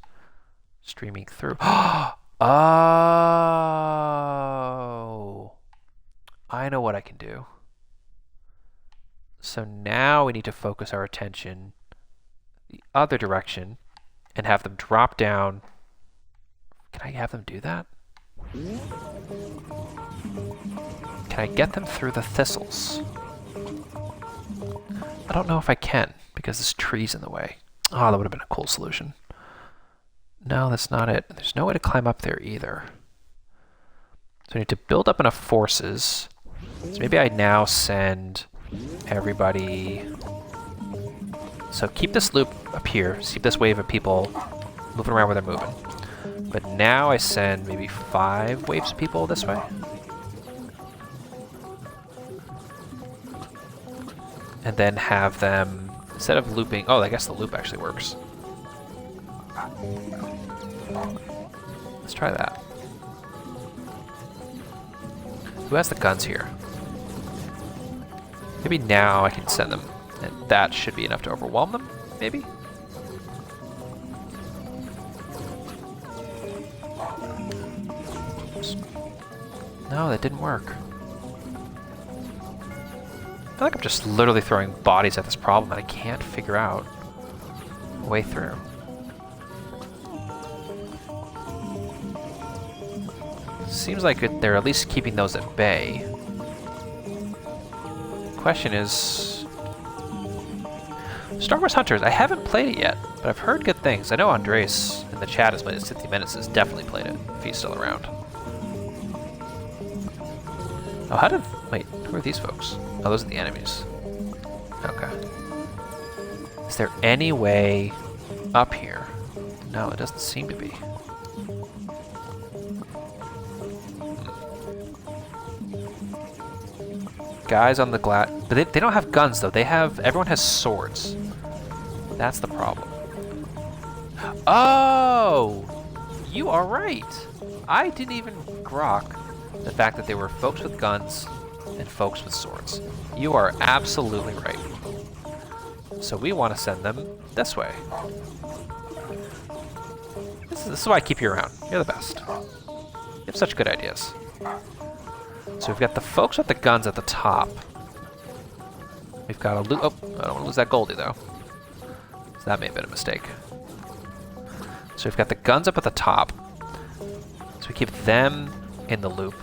streaming through. Oh, I know what I can do. So now we need to focus our attention the other direction and have them drop down. Can I have them do that? Can I get them through the thistles? I don't know if I can because this tree's in the way. Oh, that would have been a cool solution. No, that's not it. There's no way to climb up there either. So I need to build up enough forces. So maybe I now send everybody. So keep this loop up here. Keep this wave of people moving around where they're moving. But now I send maybe 5 waves of people this way. And then have them, instead of looping, oh, I guess the loop actually works. Let's try that. Who has the guns here? Maybe now I can send them, and that should be enough to overwhelm them, maybe? Oops. No, that didn't work. I feel like I'm just literally throwing bodies at this problem and I can't figure out a way through. Seems like they're at least keeping those at bay. Question is, Star Wars Hunters, I haven't played it yet, but I've heard good things. I know Andres in the chat has played it. 50 Minutes has definitely played it, if he's still around. Oh, wait, who are these folks? Oh, those are the enemies. Okay. Is there any way up here? No, it doesn't seem to be. Guys on the glass, but they don't have guns though. Everyone has swords. That's the problem. Oh, you are right. I didn't even grok the fact that there were folks with guns and folks with swords. You are absolutely right. So we want to send them this way. This is why I keep you around. You're the best. You have such good ideas. So we've got the folks with the guns at the top. We've got a loot. Oh, I don't want to lose that Goldie though. So that may have been a mistake. So we've got the guns up at the top. So we keep them in the loop.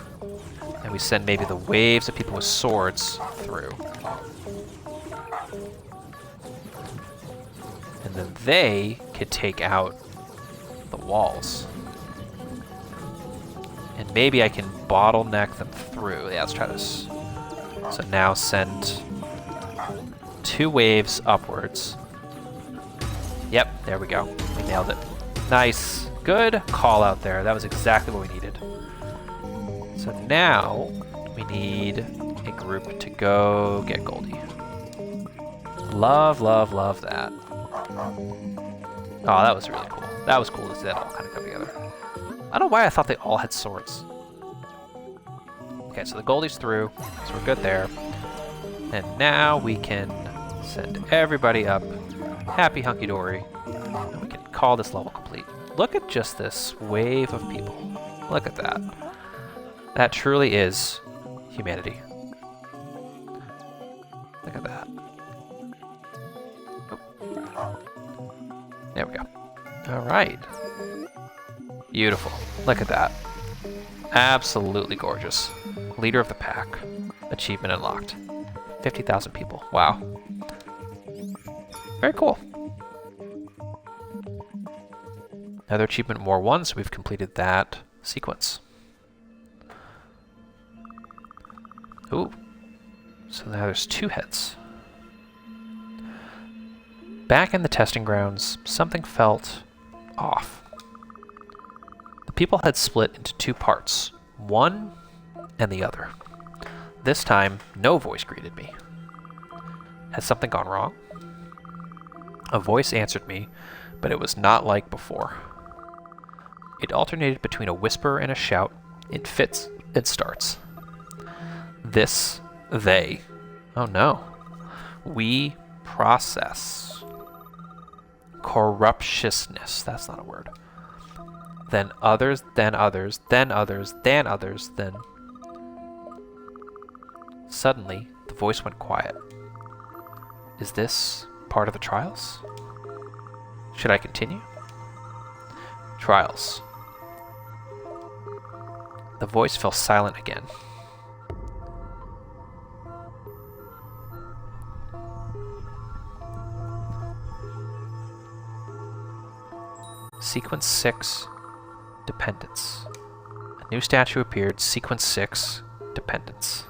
And we send maybe the waves of people with swords through. And then they could take out the walls. And maybe I can bottleneck them through. Yeah, let's try this. So now send 2 waves upwards. Yep, there we go. We nailed it. Nice. Good call out there. That was exactly what we needed. So now we need a group to go get Goldie. Love, love, love that. Oh, that was really cool. That was cool to see that all kind of come together. I don't know why I thought they all had swords. Okay, so the Goldie's through, so we're good there. And now we can send everybody up. Happy hunky-dory. And we can call this level complete. Look at just this wave of people. Look at that. That truly is humanity. Look at that. Oh. There we go. All right. Beautiful. Look at that. Absolutely gorgeous. Leader of the pack. Achievement unlocked. 50,000 people. Wow. Very cool. Another achievement, more one, so we've completed that sequence. Ooh. So now there's 2 heads. Back in the testing grounds, something felt off. The people had split into 2 parts, one and the other. This time, no voice greeted me. Has something gone wrong? A voice answered me, but it was not like before. It alternated between a whisper and a shout, in fits and starts. This, they. Oh no. We process. Corruptiousness. That's not a word. Then others, then others, then others, then others, then... Suddenly, the voice went quiet. Is this part of the trials? Should I continue? Trials. The voice fell silent again. Sequence 6, Dependence. A new statue appeared, Sequence 6, Dependence.